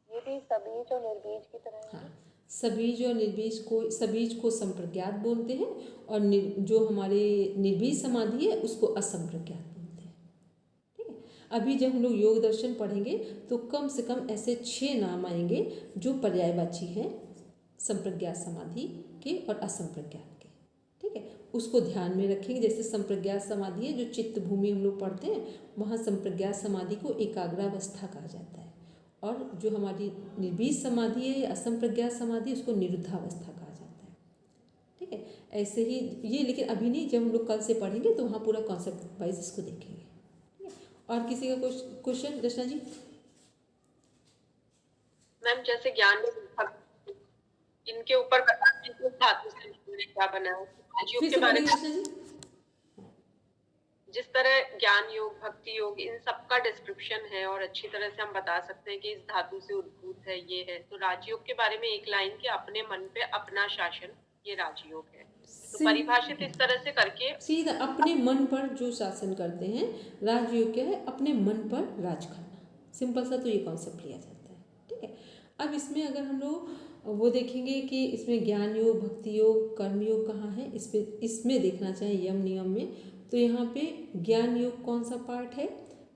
ये भी सबीज और निर्बीज की तरह है? हाँ, सबीज और निर्बीज को, सबीज को संप्रज्ञात बोलते हैं और जो हमारे निर्बीज समाधि है उसको असंप्रज्ञात बोलते हैं। ठीक है, अभी जब हम लोग योग दर्शन पढ़ेंगे तो कम से कम ऐसे 6 नाम आएंगे जो पर्यायवाची हैं संप्रज्ञात समाधि के और असंप्रज्ञात के। ठीक है, उसको ध्यान में रखेंगे। जैसे संप्रज्ञात समाधि है जो चित्त भूमि हम लोग पढ़ते हैं, वहाँ संप्रज्ञात समाधि को एकाग्रावस्था कहा जाता है, और जो हमारी निर्बीज समाधि है या असंप्रज्ञात समाधि उसको निरुद्धावस्था कहा जाता है। ठीक है, ऐसे ही ये, लेकिन अभी नहीं, जब हम लोग कल से पढ़ेंगे तो वहाँ पूरा कॉन्सेप्ट वाइज इसको देखेंगे। ठीक है, और किसी का क्वेश्चन रचना जी? मैम जैसे ज्ञान इनके ऊपर बताते हैं कि धातु से क्या बना है, राजयोग फिर के से बारे बोलेंगे में रचना जी। जिस तरह ज्ञान योग, भक्ति योग, इन सब का डिस्क्रिप्शन है और अच्छी तरह से हम बता सकते हैं कि इस धातु से उद्भूत है, ये है। तो राजयोग के बारे में एक लाइन के अपने मन पे अपना शासन, ये राजयोग है। तो परिभाषित इस तरह से करके सीधा अपने मन पर जो शासन करते हैं, राजयोग क्या है, अपने मन पर राज करना। सिंपल सा तो ये कॉन्सेप्ट लिया जाता है। ठीक है, अब इसमें अगर हम लोग वो देखेंगे कि इसमें ज्ञान योग, भक्ति योग, कर्म योग कहाँ है, इसमें देखना चाहिए यम नियम में। तो यहाँ पे ज्ञान योग कौन सा पार्ट है?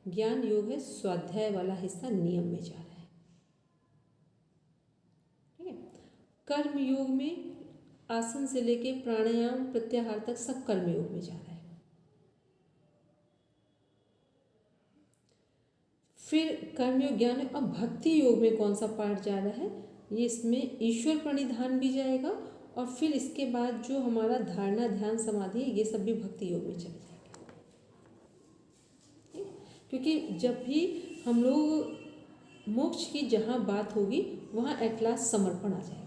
ज्ञान योग है स्वाध्याय वाला हिस्सा, नियम में जा रहा है। ठीक है, कर्म योग में आसन से लेके प्राणायाम प्रत्याहार तक सब कर्म योग में जा रहा है। फिर कर्मयोग, ज्ञान योग। अब भक्ति योग में कौन सा पार्ट जा रहा है? ये इसमें ईश्वर प्रणिधान भी जाएगा, और फिर इसके बाद जो हमारा धारणा, ध्यान, समाधि है, ये सब भी भक्ति योग में चले जाएंगे। क्योंकि जब भी हम लोग मोक्ष की जहाँ बात होगी वहाँ एट लास्ट समर्पण आ जाएगा।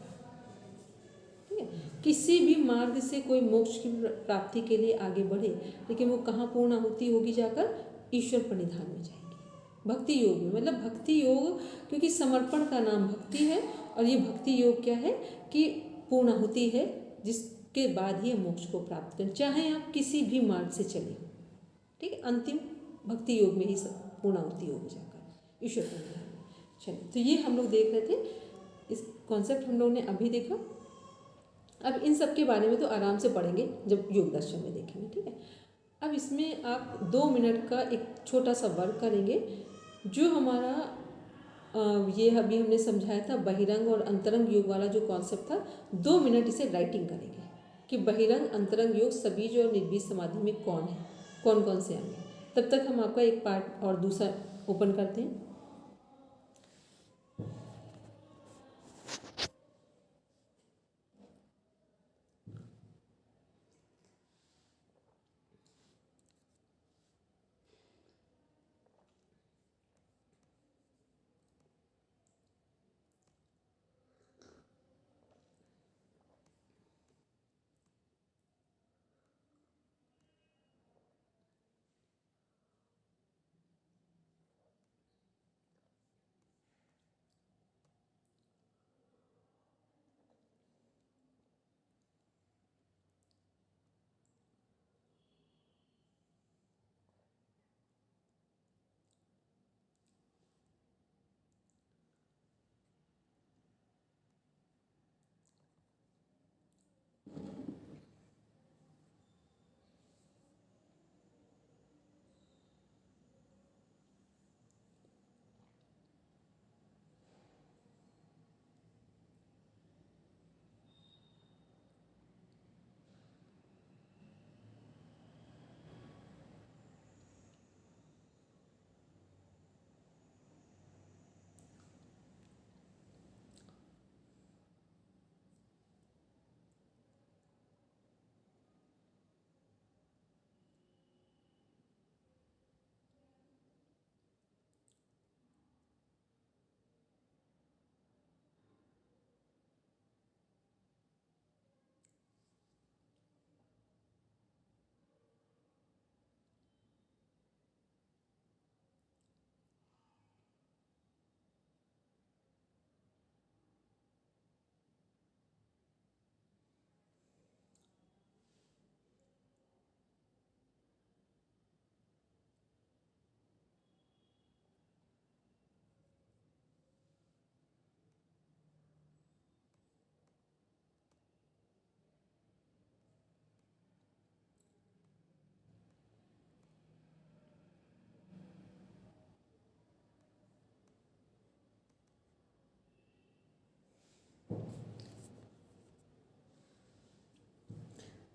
ठीक है, किसी भी मार्ग से कोई मोक्ष की प्राप्ति के लिए आगे बढ़े, लेकिन वो कहाँ पूर्णाहुति होगी? जाकर ईश्वर प्रणिधान में जाएगी, भक्ति योग में। मतलब भक्ति योग, क्योंकि समर्पण का नाम भक्ति है, और ये भक्ति योग क्या है कि पूर्णाहुति है, जिसके बाद ही हम मोक्ष को प्राप्त करें, चाहे आप किसी भी मार्ग से चले। ठीक है, अंतिम भक्ति योग में ही सब पूर्णाहुति योग जाकर ईश्वर प्रणिधान में। चलिए, तो ये हम लोग देख रहे थे, इस कॉन्सेप्ट हम लोग ने अभी देखा। अब इन सब के बारे में तो आराम से पढ़ेंगे जब योग दर्शन में देखेंगे। ठीक है, अब इसमें आप 2 मिनट का एक छोटा सा वर्क करेंगे। जो हमारा ये अभी हमने समझाया था बहिरंग और अंतरंग योग वाला जो कॉन्सेप्ट था, 2 मिनट इसे राइटिंग करेंगे कि बहिरंग अंतरंग योग सबीज और निर्बीज समाधि में कौन है, कौन कौन से अंग हैं। तब तक हम आपका एक पार्ट और दूसरा ओपन करते हैं।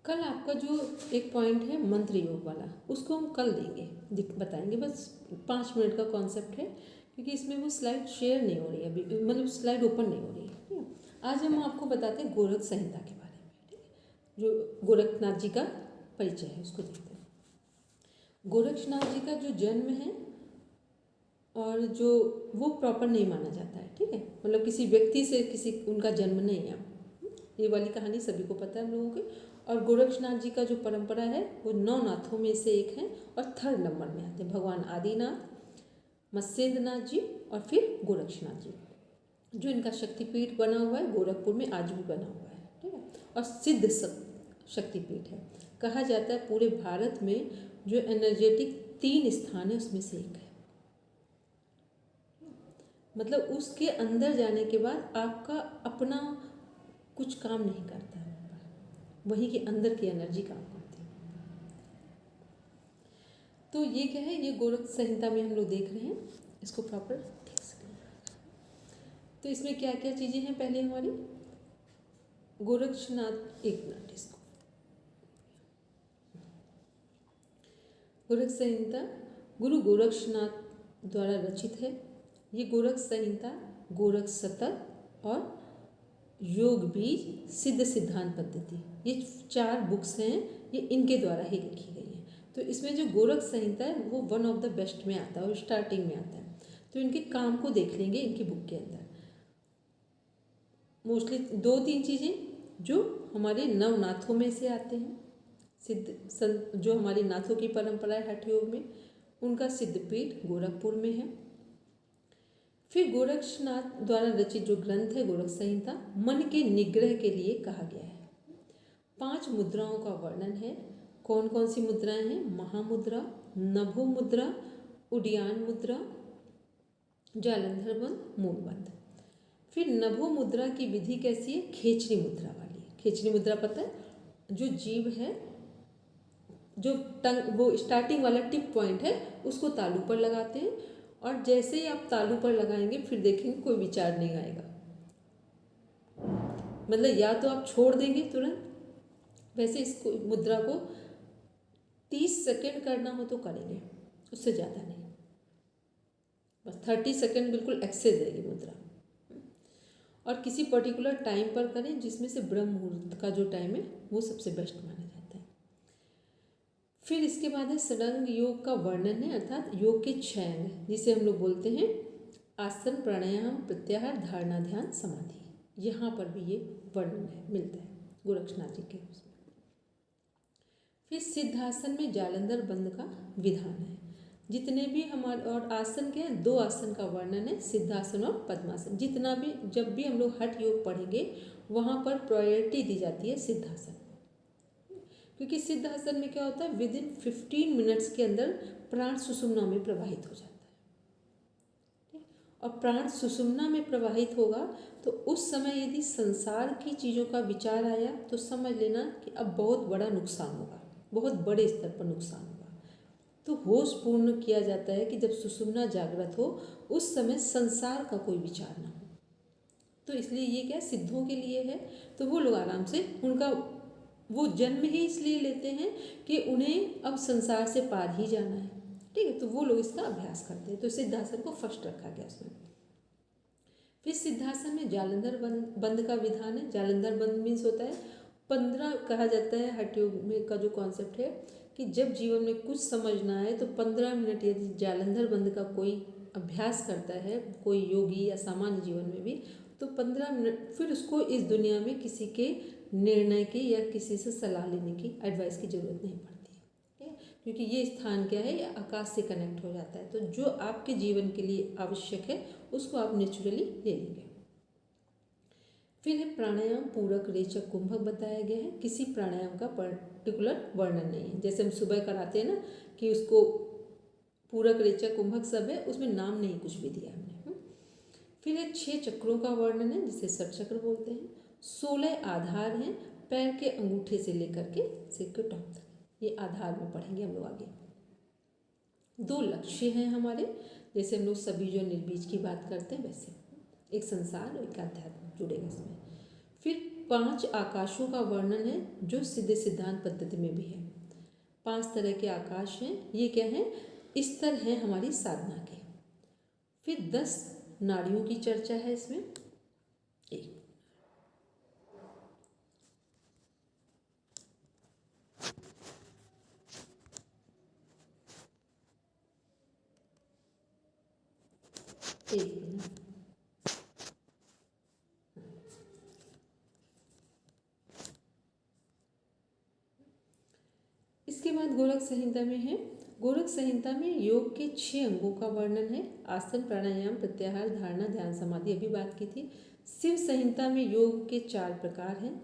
कल आपका जो एक पॉइंट है मंत्र योग वाला, उसको हम कल देंगे, बताएंगे। बस 5 मिनट का कॉन्सेप्ट है, क्योंकि इसमें वो स्लाइड शेयर नहीं हो रही है अभी, मतलब स्लाइड ओपन नहीं हो रही है। ठीक है, आज हम आपको बताते हैं गोरख संहिता के बारे में। ठीक है, जो गोरखनाथ जी का परिचय है उसको देखते हैं। गोरखनाथ जी का जो जन्म है और जो वो प्रॉपर नहीं माना जाता है। ठीक है, मतलब किसी व्यक्ति से किसी उनका जन्म नहीं है, ये वाली कहानी सभी को पता है हम लोगों के। और गोरक्षनाथ जी का जो परंपरा है वो 9 नाथों में से एक है और 3rd नंबर में आते हैं। भगवान आदिनाथ, मत्स्येंद्रनाथ जी और फिर गोरक्षनाथ जी, जो इनका शक्तिपीठ बना हुआ है गोरखपुर में, आज भी बना हुआ है। ठीक है, और सिद्ध शक्तिपीठ है। कहा जाता है पूरे भारत में जो एनर्जेटिक 3 स्थान है उसमें से एक है। मतलब उसके अंदर जाने के बाद आपका अपना कुछ काम नहीं करता है, वहीं के अंदर की एनर्जी काम करती है। तो ये क्या है, ये गोरख संहिता में हम लोग देख रहे हैं, इसको प्रॉपर ठीक से। तो इसमें क्या क्या चीज़ें हैं, पहले हमारी गोरक्षनाथ, एक मिनट, इसको गोरख संहिता गुरु गोरक्षनाथ द्वारा रचित है। ये गोरख संहिता, गोरख शतक और योग बीज, सिद्ध सिद्धांत पद्धति, ये 4 बुक्स हैं, ये इनके द्वारा ही लिखी गई हैं। तो इसमें जो गोरख संहिता है वो 1 ऑफ द बेस्ट में आता है और स्टार्टिंग में आता है। तो इनके काम को देख लेंगे इनकी बुक के अंदर। मोस्टली 2-3 चीज़ें जो हमारे नवनाथों में से आते हैं, सिद्ध संत जो हमारी नाथों की परंपरा है हठ योग में, उनका सिद्धपीठ गोरखपुर में है। फिर गोरक्षनाथ द्वारा रचित जो ग्रंथ है गोरख संहिता, मन के निग्रह के लिए कहा गया है। 5 मुद्राओं का वर्णन है। कौन कौन सी मुद्राएं हैं? महामुद्रा, नभो मुद्रा, उड्डयन मुद्रा, जालंधर बंद, मूलबंद। फिर नभो मुद्रा की विधि कैसी है? खेचरी मुद्रा वाली। खेचरी मुद्रा पता है, जो जीभ है, जो टंग, वो स्टार्टिंग वाला टिप पॉइंट है, उसको तालू पर लगाते हैं और जैसे ही आप तालू पर लगाएंगे फिर देखेंगे कोई विचार नहीं आएगा। मतलब या तो आप छोड़ देंगे तुरंत, वैसे इसको मुद्रा को 30 सेकंड करना हो तो करेंगे, उससे ज़्यादा नहीं, बस 30 सेकंड बिल्कुल एक्सेस है ये मुद्रा। और किसी पर्टिकुलर टाइम पर करें, जिसमें से ब्रह्म मुहूर्त का जो टाइम है वो सबसे बेस्ट माना जाता है। फिर इसके बाद है षडंग योग का वर्णन है, अर्थात योग के 6 अंग, जिसे हम लोग बोलते हैं आसन, प्राणायाम, प्रत्याहार, धारणा, ध्यान, समाधि। यहाँ पर भी ये वर्णन है, मिलता है गोरक्षनाथ जी के उसमें। फिर सिद्धासन में जालंधर बंद का विधान है। जितने भी हमारे, और आसन के 2 आसन का वर्णन है, सिद्धासन और पद्मासन। जितना भी, जब भी हम लोग हठ योग पढ़ेंगे वहाँ पर प्रायोरिटी दी जाती है सिद्धासन, क्योंकि सिद्धासन में क्या होता है, विदिन 15 मिनट्स के अंदर प्राण सुषुम्ना में प्रवाहित हो जाता है। और प्राण सुषुम्ना में प्रवाहित होगा तो उस समय यदि संसार की चीज़ों का विचार आया तो समझ लेना कि अब बहुत बड़ा नुकसान होगा, बहुत बड़े स्तर पर नुकसान होगा। तो होश पूर्ण किया जाता है कि जब सुषुम्ना जागृत हो उस समय संसार का कोई विचार ना हो। तो इसलिए ये क्या सिद्धों के लिए है, तो वो लोग आराम से, उनका वो जन्म ही इसलिए लेते हैं कि उन्हें अब संसार से पार ही जाना है। ठीक है, तो वो लोग इसका अभ्यास करते हैं। तो सिद्धासन को फर्स्ट रखा गया उसमें। फिर सिद्धासन में जालंधर बंद का विधान है। जालंधर बंद मीन्स होता है 15, कहा जाता है हठ योग में का जो कॉन्सेप्ट है कि जब जीवन में कुछ समझना है तो 15 मिनट यदि जालंधर बंद का कोई अभ्यास करता है, कोई योगी या सामान्य जीवन में भी, तो 15 मिनट फिर उसको इस दुनिया में किसी के निर्णय की या किसी से सलाह लेने की, एडवाइस की ज़रूरत नहीं पड़ती है। ठीक है, क्योंकि ये स्थान क्या है, ये आकाश से कनेक्ट हो जाता है। तो जो आपके जीवन के लिए आवश्यक है उसको आप नेचुरली ले लेंगे। फिर है प्राणायाम, पूरक, रेचक, कुंभक बताया गया है। किसी प्राणायाम का पर्टिकुलर वर्णन नहीं है। जैसे हम सुबह कराते हैं ना कि उसको पूरक, रेचक, कुंभक सब है, उसमें नाम नहीं कुछ भी दिया हमने। फिर है 6 चक्रों का वर्णन है, जिसे षटचक्र बोलते हैं। 16 आधार हैं, पैर के अंगूठे से लेकर के सिर के टॉप तक, ये आधार में पढ़ेंगे हम लोग आगे। 2 लक्ष्य हैं हमारे, जैसे हम लोग सभी जो निर्बीज की बात करते हैं वैसे, एक संसार और एक अध्यात्म जुड़ेगा इसमें। फिर 5 आकाशों का वर्णन है जो सिद्धि सिद्धांत पद्धति में भी है। 5 तरह के आकाश हैं। ये क्या है? स्तर हैं हमारी साधना के। फिर 10 नाड़ियों की चर्चा है इसमें। एक मिनट। इसके बाद गोरख संहिता में है। गोरख संहिता में योग के 6 अंगों का वर्णन है। आसन, प्राणायाम, प्रत्याहार, धारणा, ध्यान, समाधि, अभी बात की थी। शिव संहिता में योग के 4 प्रकार हैं।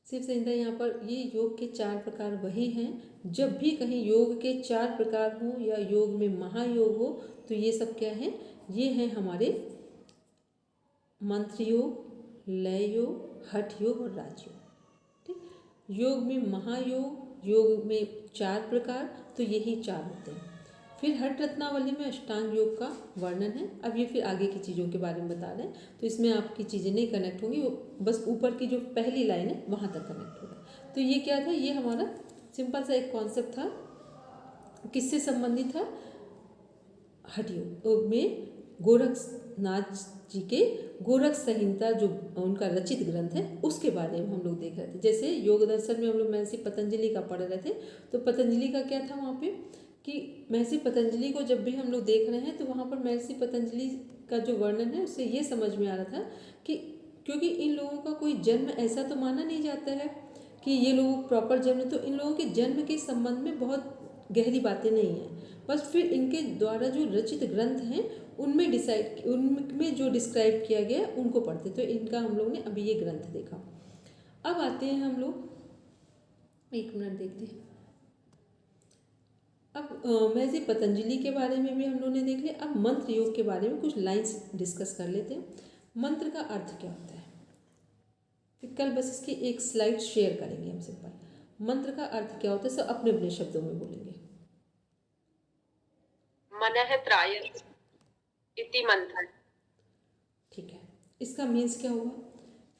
शिव संहिता यहाँ पर ये योग के 4 प्रकार वही हैं। जब भी कहीं योग के 4 प्रकार हों या योग में महायोग हो तो ये सब क्या है? ये हैं हमारे मंत्र योग, लय योग, हठ योग और राजयोग। ठीक, योग में महायोग, योग में 4 प्रकार, तो यही 4 होते हैं। फिर हठ रत्नावली में अष्टांग योग का वर्णन है। अब ये फिर आगे की चीज़ों के बारे में बता रहे हैं, तो इसमें आपकी चीज़ें नहीं कनेक्ट होंगी, वो बस ऊपर की जो पहली लाइन है वहाँ तक कनेक्ट होगा। तो ये क्या था? ये हमारा सिंपल सा एक कॉन्सेप्ट था। किससे संबंधित था? हठ योग में गोरखनाथ जी के गोरख संहिता जो उनका रचित ग्रंथ है उसके बारे में हम लोग देख रहे थे। जैसे योग दर्शन में हम लोग महर्षि पतंजलि का पढ़ रहे थे, तो पतंजलि का क्या था वहाँ पे कि महर्षि पतंजलि को जब भी हम लोग देख रहे हैं तो वहाँ पर महर्षि पतंजलि का जो वर्णन है उससे ये समझ में आ रहा था कि क्योंकि इन लोगों का कोई जन्म ऐसा तो माना नहीं जाता है कि ये लोग प्रॉपर जन्म, तो इन लोगों के जन्म के संबंध में बहुत गहरी बातें नहीं हैं। बस फिर इनके द्वारा जो रचित ग्रंथ हैं उनमें जो डिस्क्राइब किया गया उनको पढ़ते। तो इनका हम लोग ने अभी ये ग्रंथ देखा। अब आते हैं हम लोग, एक मिनट देखते हैं। अब महर्षि पतंजलि के बारे में भी हम लोगों ने देख लिया। अब मंत्र योग के बारे में कुछ लाइंस डिस्कस कर लेते हैं। मंत्र का अर्थ क्या होता है? फिर कल बस इसकी एक स्लाइड शेयर करेंगे हम सिंपल। मंत्र का अर्थ क्या होता है सब अपने अपने शब्दों में बोलेंगे। मनः त्रायते इति मंत्र। ठीक है, इसका मीन्स क्या हुआ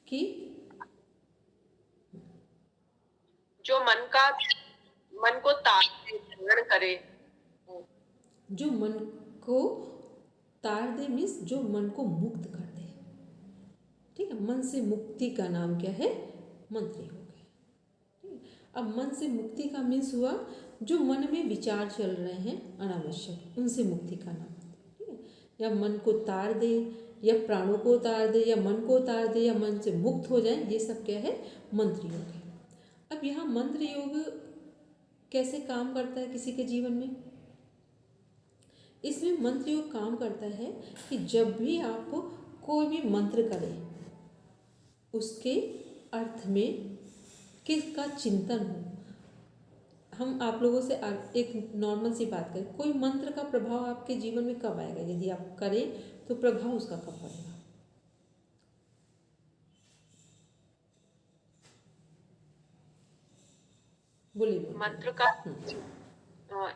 कि जो मन को धारण करे, जो मन को तार दे मीन्स जो मन को मुक्त कर दे। ठीक है, मन से मुक्ति का नाम क्या है? मंत्र योग है। ठीक है, अब मन से मुक्ति का मीन्स हुआ जो मन में विचार चल रहे हैं अनावश्यक, उनसे मुक्ति का नाम। ठीक है, या मन को तार दे या प्राणों को उतार दे या मन को उतार दे या मन से मुक्त हो जाए, ये सब क्या है? मंत्र योग है। अब यहाँ मंत्र योग कैसे काम करता है किसी के जीवन में? इसमें मंत्र योग काम करता है कि जब भी आप कोई भी मंत्र करें उसके अर्थ में किसका चिंतन हो। हम आप लोगों से एक नॉर्मल सी बात करें, कोई मंत्र का प्रभाव आपके जीवन में कब आएगा? यदि आप करें तो प्रभाव उसका कब पड़ेगा? बोलिए। मंत्र का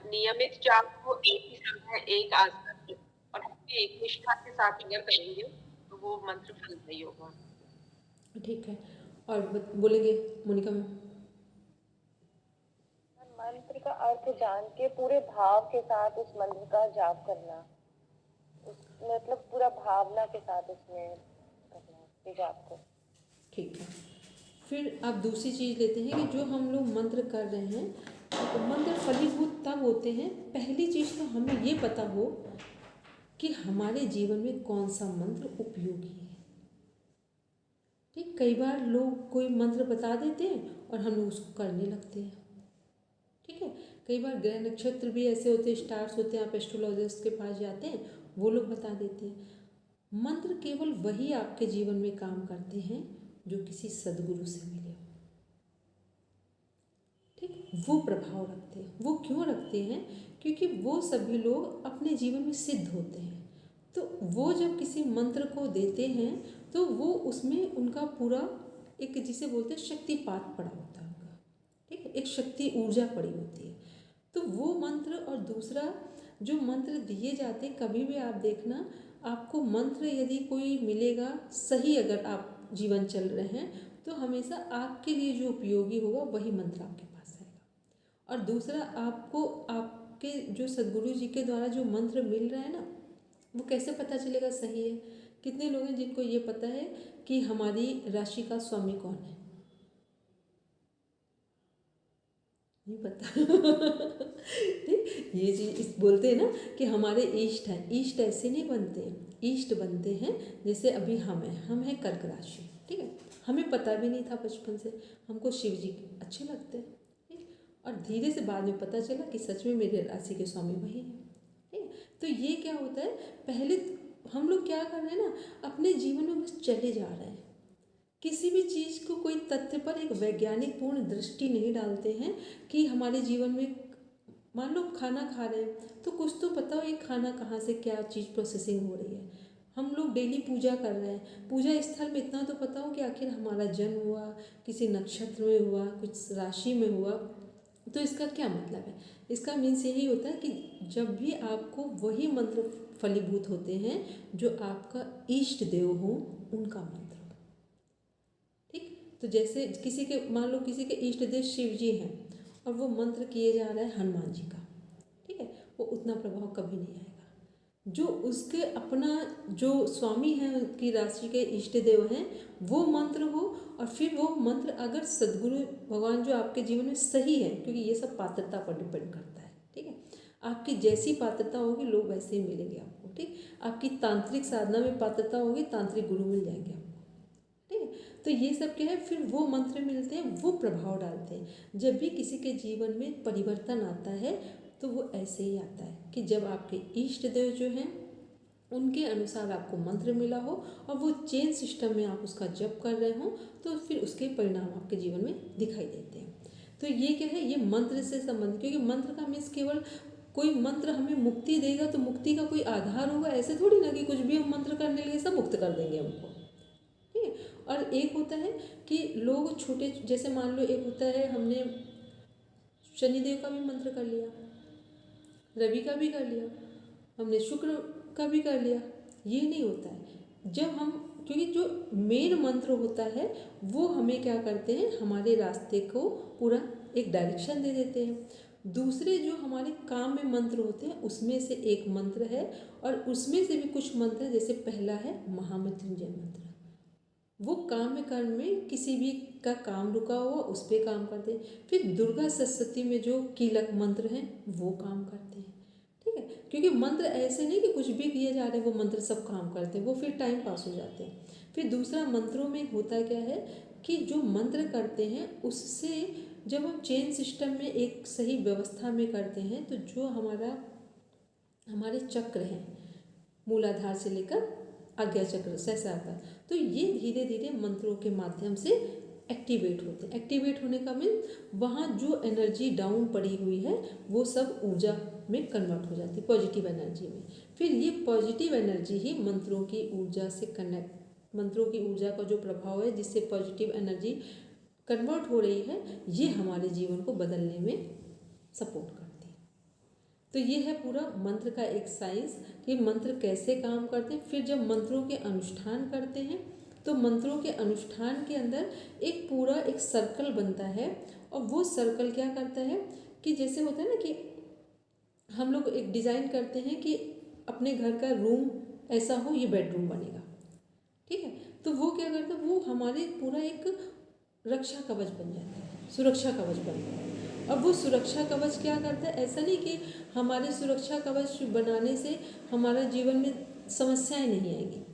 नियमित जाप को एक ही समय एक आसन और एक निष्ठा के साथ अगर करेंगे तो वो मंत्र फलदायी होगा। ठीक है, और बोलेंगे मोनिका मैम। मंत्र का अर्थ जान के पूरे भाव के साथ उस मंत्र का जाप करना, मतलब पूरा भावना के साथ उसमें करना जाप को। ठीक है, फिर आप दूसरी चीज़ लेते हैं कि जो हम लोग मंत्र कर रहे हैं तो मंत्र फलीभूत तब होते हैं, पहली चीज़ तो हमें ये पता हो कि हमारे जीवन में कौन सा मंत्र उपयोगी है। ठीक, कई बार लोग कोई मंत्र बता देते हैं और हम लोग उसको करने लगते हैं। ठीक है, कई बार ग्रह नक्षत्र भी ऐसे होते हैं, स्टार्स होते हैं, आप एस्ट्रोलॉजिस्ट के पास जाते हैं, वो लोग बता देते हैं। मंत्र केवल वही आपके जीवन में काम करते हैं जो किसी सदगुरु से मिले हो। ठीक, वो प्रभाव रखते हैं। वो क्यों रखते हैं? क्योंकि वो सभी लोग अपने जीवन में सिद्ध होते हैं। तो वो जब किसी मंत्र को देते हैं तो वो उसमें उनका पूरा एक जिसे बोलते हैं शक्तिपात पड़ा होता है उनका। ठीक है, एक शक्ति ऊर्जा पड़ी होती है। तो वो मंत्र और दूसरा जो मंत्र दिए जाते, कभी भी आप देखना आपको मंत्र यदि कोई मिलेगा सही, अगर आप जीवन चल रहे हैं तो हमेशा आपके लिए जो उपयोगी होगा वही मंत्र आपके पास आएगा। और दूसरा, आपको आपके जो सद्गुरु जी के द्वारा जो मंत्र मिल रहा है ना, वो कैसे पता चलेगा सही है? कितने लोग हैं जिनको ये पता है कि हमारी राशि का स्वामी कौन है? नहीं पता। ठीक, ये चीज बोलते हैं ना कि हमारे इष्ट हैं। इष्ट ऐसे नहीं बनते हैं, इष्ट बनते हैं जैसे अभी हम हैं कर्क राशि, ठीक है। हमें पता भी नहीं था बचपन से, हमको शिव जी अच्छे लगते हैं, ठीक। और धीरे से बाद में पता चला कि सच में मेरे राशि के स्वामी वही हैं, ठीक। तो ये क्या होता है, पहले हम लोग क्या कर रहे हैं ना, अपने जीवन में बस चले जा रहे हैं, किसी भी चीज़ को कोई तथ्य पर एक वैज्ञानिक पूर्ण दृष्टि नहीं डालते हैं कि हमारे जीवन में, मान लो खाना खा रहे हैं तो कुछ तो पता हो ये खाना कहाँ से क्या चीज़ प्रोसेसिंग हो रही है। हम लोग डेली पूजा कर रहे हैं, पूजा स्थल में इतना तो पता हो कि आखिर हमारा जन्म हुआ किसी नक्षत्र में हुआ, कुछ राशि में हुआ, तो इसका क्या मतलब है? इसका मीन्स यही होता है कि जब भी आपको वही मंत्र फलीभूत होते हैं जो आपका इष्ट देव हो, उनका मंत्र हो, ठीक। तो जैसे किसी के, मान लो किसी के इष्ट देव शिव जी हैं और वो मंत्र किए जा रहा है हनुमान जी का, ठीक है, वो उतना प्रभाव कभी नहीं आएगा। जो उसके अपना जो स्वामी है, उनकी राशि के इष्ट देव हैं, वो मंत्र हो, और फिर वो मंत्र अगर सद्गुरु भगवान जो आपके जीवन में सही है, क्योंकि ये सब पात्रता पर डिपेंड करता है, ठीक है। आपकी जैसी पात्रता होगी लोग वैसे ही मिलेंगे आपको, ठीक। आपकी तांत्रिक साधना में पात्रता होगी, तांत्रिक गुरु मिल जाएंगे आपको, ठीक है। तो ये सब क्या है, फिर वो मंत्र मिलते हैं, वो प्रभाव डालते हैं। जब भी किसी के जीवन में परिवर्तन आता है तो वो ऐसे ही आता है कि जब आपके इष्ट देव जो हैं उनके अनुसार आपको मंत्र मिला हो और वो चेन सिस्टम में आप उसका जप कर रहे हो, तो फिर उसके परिणाम आपके जीवन में दिखाई देते हैं। तो ये क्या है, ये मंत्र से संबंधित, क्योंकि मंत्र का मीन्स केवल कोई मंत्र हमें मुक्ति देगा तो मुक्ति का कोई आधार होगा, ऐसे थोड़ी ना कि कुछ भी हम मंत्र करने लगे सब मुक्त कर देंगे हमको, ठीक है। और एक होता है कि लोग छोटे, जैसे मान लो एक होता है, हमने शनिदेव का भी मंत्र कर लिया, रवि का भी कर लिया, हमने शुक्र का भी कर लिया, ये नहीं होता है। जब हम, क्योंकि जो मेन मंत्र होता है वो हमें क्या करते हैं, हमारे रास्ते को पूरा एक डायरेक्शन दे देते हैं। दूसरे जो हमारे काम में मंत्र होते हैं उसमें से एक मंत्र है, और उसमें से भी कुछ मंत्र है, जैसे पहला है महामृत्युंजय मंत्र, वो काम में कर्म में किसी भी का काम रुका हुआ उस पर काम करते हैं। फिर दुर्गा सरस्वती में जो कीलक मंत्र हैं वो काम करते हैं, ठीक है। क्योंकि मंत्र ऐसे नहीं कि कुछ भी किए जा रहे हैं वो मंत्र सब काम करते हैं, वो फिर टाइम पास हो जाते हैं। फिर दूसरा, मंत्रों में होता क्या है कि जो मंत्र करते हैं उससे जब हम चेन सिस्टम में एक सही व्यवस्था में करते हैं तो जो हमारे चक्र हैं, मूलाधार से लेकर आज्ञा चक्र सहस्त्रार, तो ये धीरे धीरे मंत्रों के माध्यम से एक्टिवेट होते हैं। एक्टिवेट होने का मीन वहाँ जो एनर्जी डाउन पड़ी हुई है वो सब ऊर्जा में कन्वर्ट हो जाती है, पॉजिटिव एनर्जी में। फिर ये पॉजिटिव एनर्जी ही मंत्रों की ऊर्जा से कनेक्ट, मंत्रों की ऊर्जा का जो प्रभाव है जिससे पॉजिटिव एनर्जी कन्वर्ट हो रही है, ये हमारे जीवन को बदलने में सपोर्ट करती है। तो ये है पूरा मंत्र का एक साइंस कि मंत्र कैसे काम करते हैं। फिर जब मंत्रों के अनुष्ठान करते हैं तो मंत्रों के अनुष्ठान के अंदर एक पूरा एक सर्कल बनता है, और वो सर्कल क्या करता है कि जैसे होता है ना कि हम लोग एक डिज़ाइन करते हैं कि अपने घर का रूम ऐसा हो, ये बेडरूम बनेगा, ठीक है। तो वो क्या करता है, वो हमारे पूरा एक रक्षा कवच बन जाता है, सुरक्षा कवच बन जाता है। और वो सुरक्षा कवच क्या करता है, ऐसा नहीं कि हमारे सुरक्षा कवच बनाने से हमारा जीवन में समस्याएं नहीं आएंगी।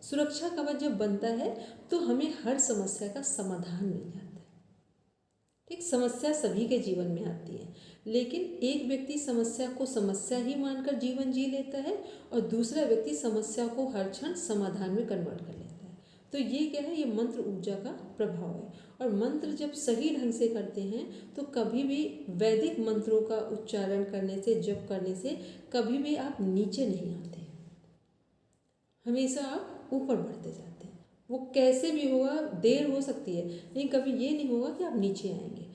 सुरक्षा कवच जब बनता है तो हमें हर समस्या का समाधान मिल जाता है, ठीक। समस्या सभी के जीवन में आती है, लेकिन एक व्यक्ति समस्या को समस्या ही मानकर जीवन जी लेता है और दूसरा व्यक्ति समस्या को हर क्षण समाधान में कन्वर्ट कर लेता है। तो ये क्या है, ये मंत्र ऊर्जा का प्रभाव है। और मंत्र जब सही ढंग से करते हैं तो कभी भी वैदिक मंत्रों का उच्चारण करने से, जप करने से कभी भी आप नीचे नहीं आते, हमेशा आप ऊपर बढ़ते जाते हैं। वो कैसे भी होगा, देर हो सकती है लेकिन कभी ये नहीं होगा कि आप नीचे आएंगे।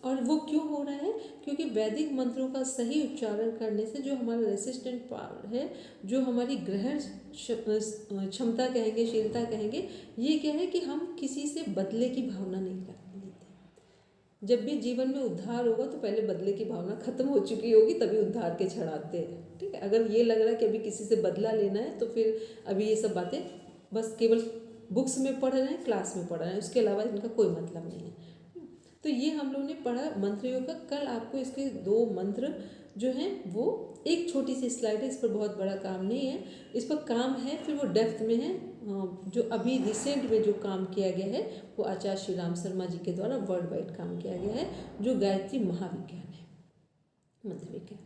और वो क्यों हो रहा है? क्योंकि वैदिक मंत्रों का सही उच्चारण करने से जो हमारा रेसिस्टेंट पावर है, जो हमारी ग्रहण क्षमता कहेंगे, शीलता कहेंगे, ये क्या है कि हम किसी से बदले की भावना नहीं करने देते। जब भी जीवन में उद्धार होगा तो पहले बदले की भावना खत्म हो चुकी होगी, तभी उद्धार के क्षण आते हैं। ठीक है, अगर ये लग रहा है कि अभी किसी से बदला लेना है तो फिर अभी ये सब बातें बस केवल बुक्स में पढ़ रहे हैं, क्लास में पढ़ रहे हैं, उसके अलावा इनका कोई मतलब नहीं है। तो ये हम लोगों ने पढ़ा मंत्र योग का। कल आपको इसके 2 मंत्र जो हैं वो एक छोटी सी स्लाइड है, इस पर बहुत बड़ा काम नहीं है, इस पर काम है फिर वो डेप्थ में है। जो अभी रिसेंट में जो काम किया गया है वो आचार्य श्री राम शर्मा जी के द्वारा वर्ल्ड वाइड काम किया गया है, जो गायत्री महाविज्ञान है, मंत्र विज्ञान।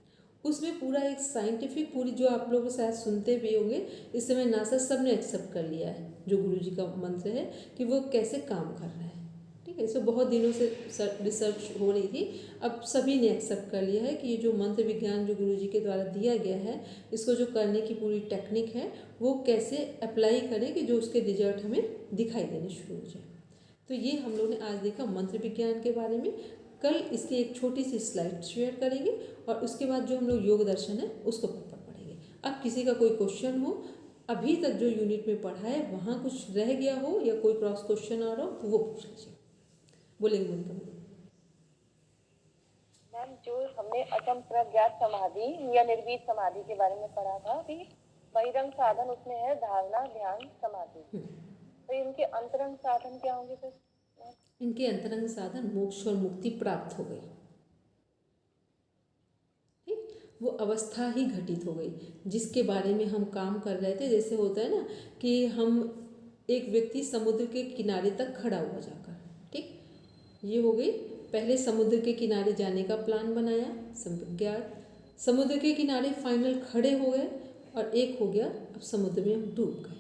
उसमें पूरा एक साइंटिफिक पूरी, जो आप लोग शायद सुनते भी होंगे, इस समय नासा सब ने एक्सेप्ट कर लिया है जो गुरु जी का मंत्र है कि वो कैसे काम कर रहा है। ठीक है, इसमें बहुत दिनों से रिसर्च हो रही थी, अब सभी ने एक्सेप्ट कर लिया है कि ये जो मंत्र विज्ञान जो गुरु जी के द्वारा दिया गया है, इसको जो करने की पूरी टेक्निक है वो कैसे अप्लाई करें कि जो उसके रिजल्ट हमें दिखाई देने शुरू हो जाए। तो ये हम लोग ने आज देखा मंत्र विज्ञान के बारे में। कल इसकी एक छोटी सी स्लाइड शेयर करेंगे और उसके बाद जो हम लोग योग दर्शन है उसको प्रॉपर पढ़ेंगे। अब किसी का कोई क्वेश्चन हो, अभी तक जो यूनिट में पढ़ा है वहाँ कुछ रह गया हो या कोई क्रॉस क्वेश्चन आ रहा हो तो वो पूछ लीजिए। बोलेंगे उनका। मैम, जो हमने अचम प्रज्ञात समाधि या निर्वीत समाधि के बारे में पढ़ा था अभी, बहिरंग साधन उसमें है धारणा, ध्यान, समाधि। तो इनके अंतरंग साधन क्या होंगे फिर? इनके अंतरंग साधन मोक्ष और मुक्ति प्राप्त हो गई। ठीक, वो अवस्था ही घटित हो गई जिसके बारे में हम काम कर रहे थे। जैसे होता है ना कि हम एक व्यक्ति समुद्र के किनारे तक खड़ा हुआ जाकर, ठीक, ये हो गई। पहले समुद्र के किनारे जाने का प्लान बनाया, संज्ञात, समुद्र के किनारे फाइनल खड़े हो गए, और एक हो गया अब समुद्र में हम डूब गए।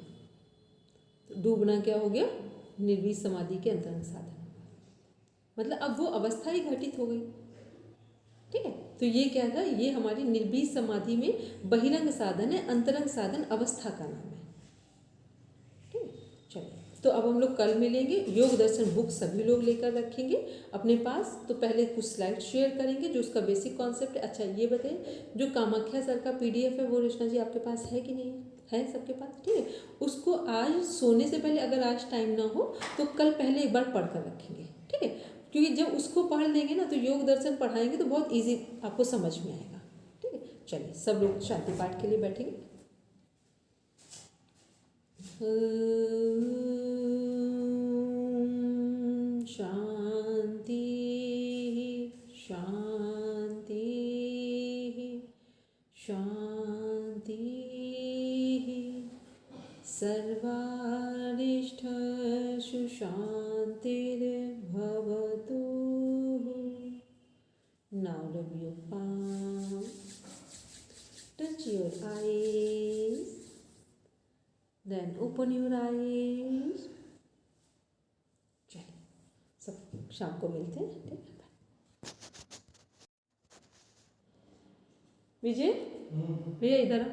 तो डूबना क्या हो गया? निर्वीत समाधि के अंतरंग साधन, मतलब अब वो अवस्था ही घटित हो गई। ठीक है, तो ये क्या था? ये हमारी निर्वीत समाधि में बहिरंग साधन है, अंतरंग साधन अवस्था का नाम है। ठीक है, चलिए, तो अब हम लोग कल मिलेंगे। योग दर्शन बुक सभी लोग लेकर रखेंगे अपने पास। तो पहले कुछ स्लाइड शेयर करेंगे जो उसका बेसिक कॉन्सेप्ट है। अच्छा ये बताइए, जो कामाख्या सर का PDF है वो रचना जी आपके पास है कि नहीं है? सबके पास? ठीक है, उसको आज सोने से पहले, अगर आज टाइम ना हो तो कल पहले एक बार पढ़ कर रखेंगे। ठीक है, क्योंकि जब उसको पढ़ लेंगे ना तो योग दर्शन पढ़ाएंगे तो बहुत ईजी आपको समझ में आएगा। ठीक है, चलिए सब लोग शांति पाठ के लिए बैठेंगे। शांति शांति शांति, सर्वारिष्ठेषु शान्तिर्भवतु। Now rub your palm, touch your eyes, then open your eyes. चलिए, सब शाम को मिलते हैं। ठीक है, विजय भैया इधर आ।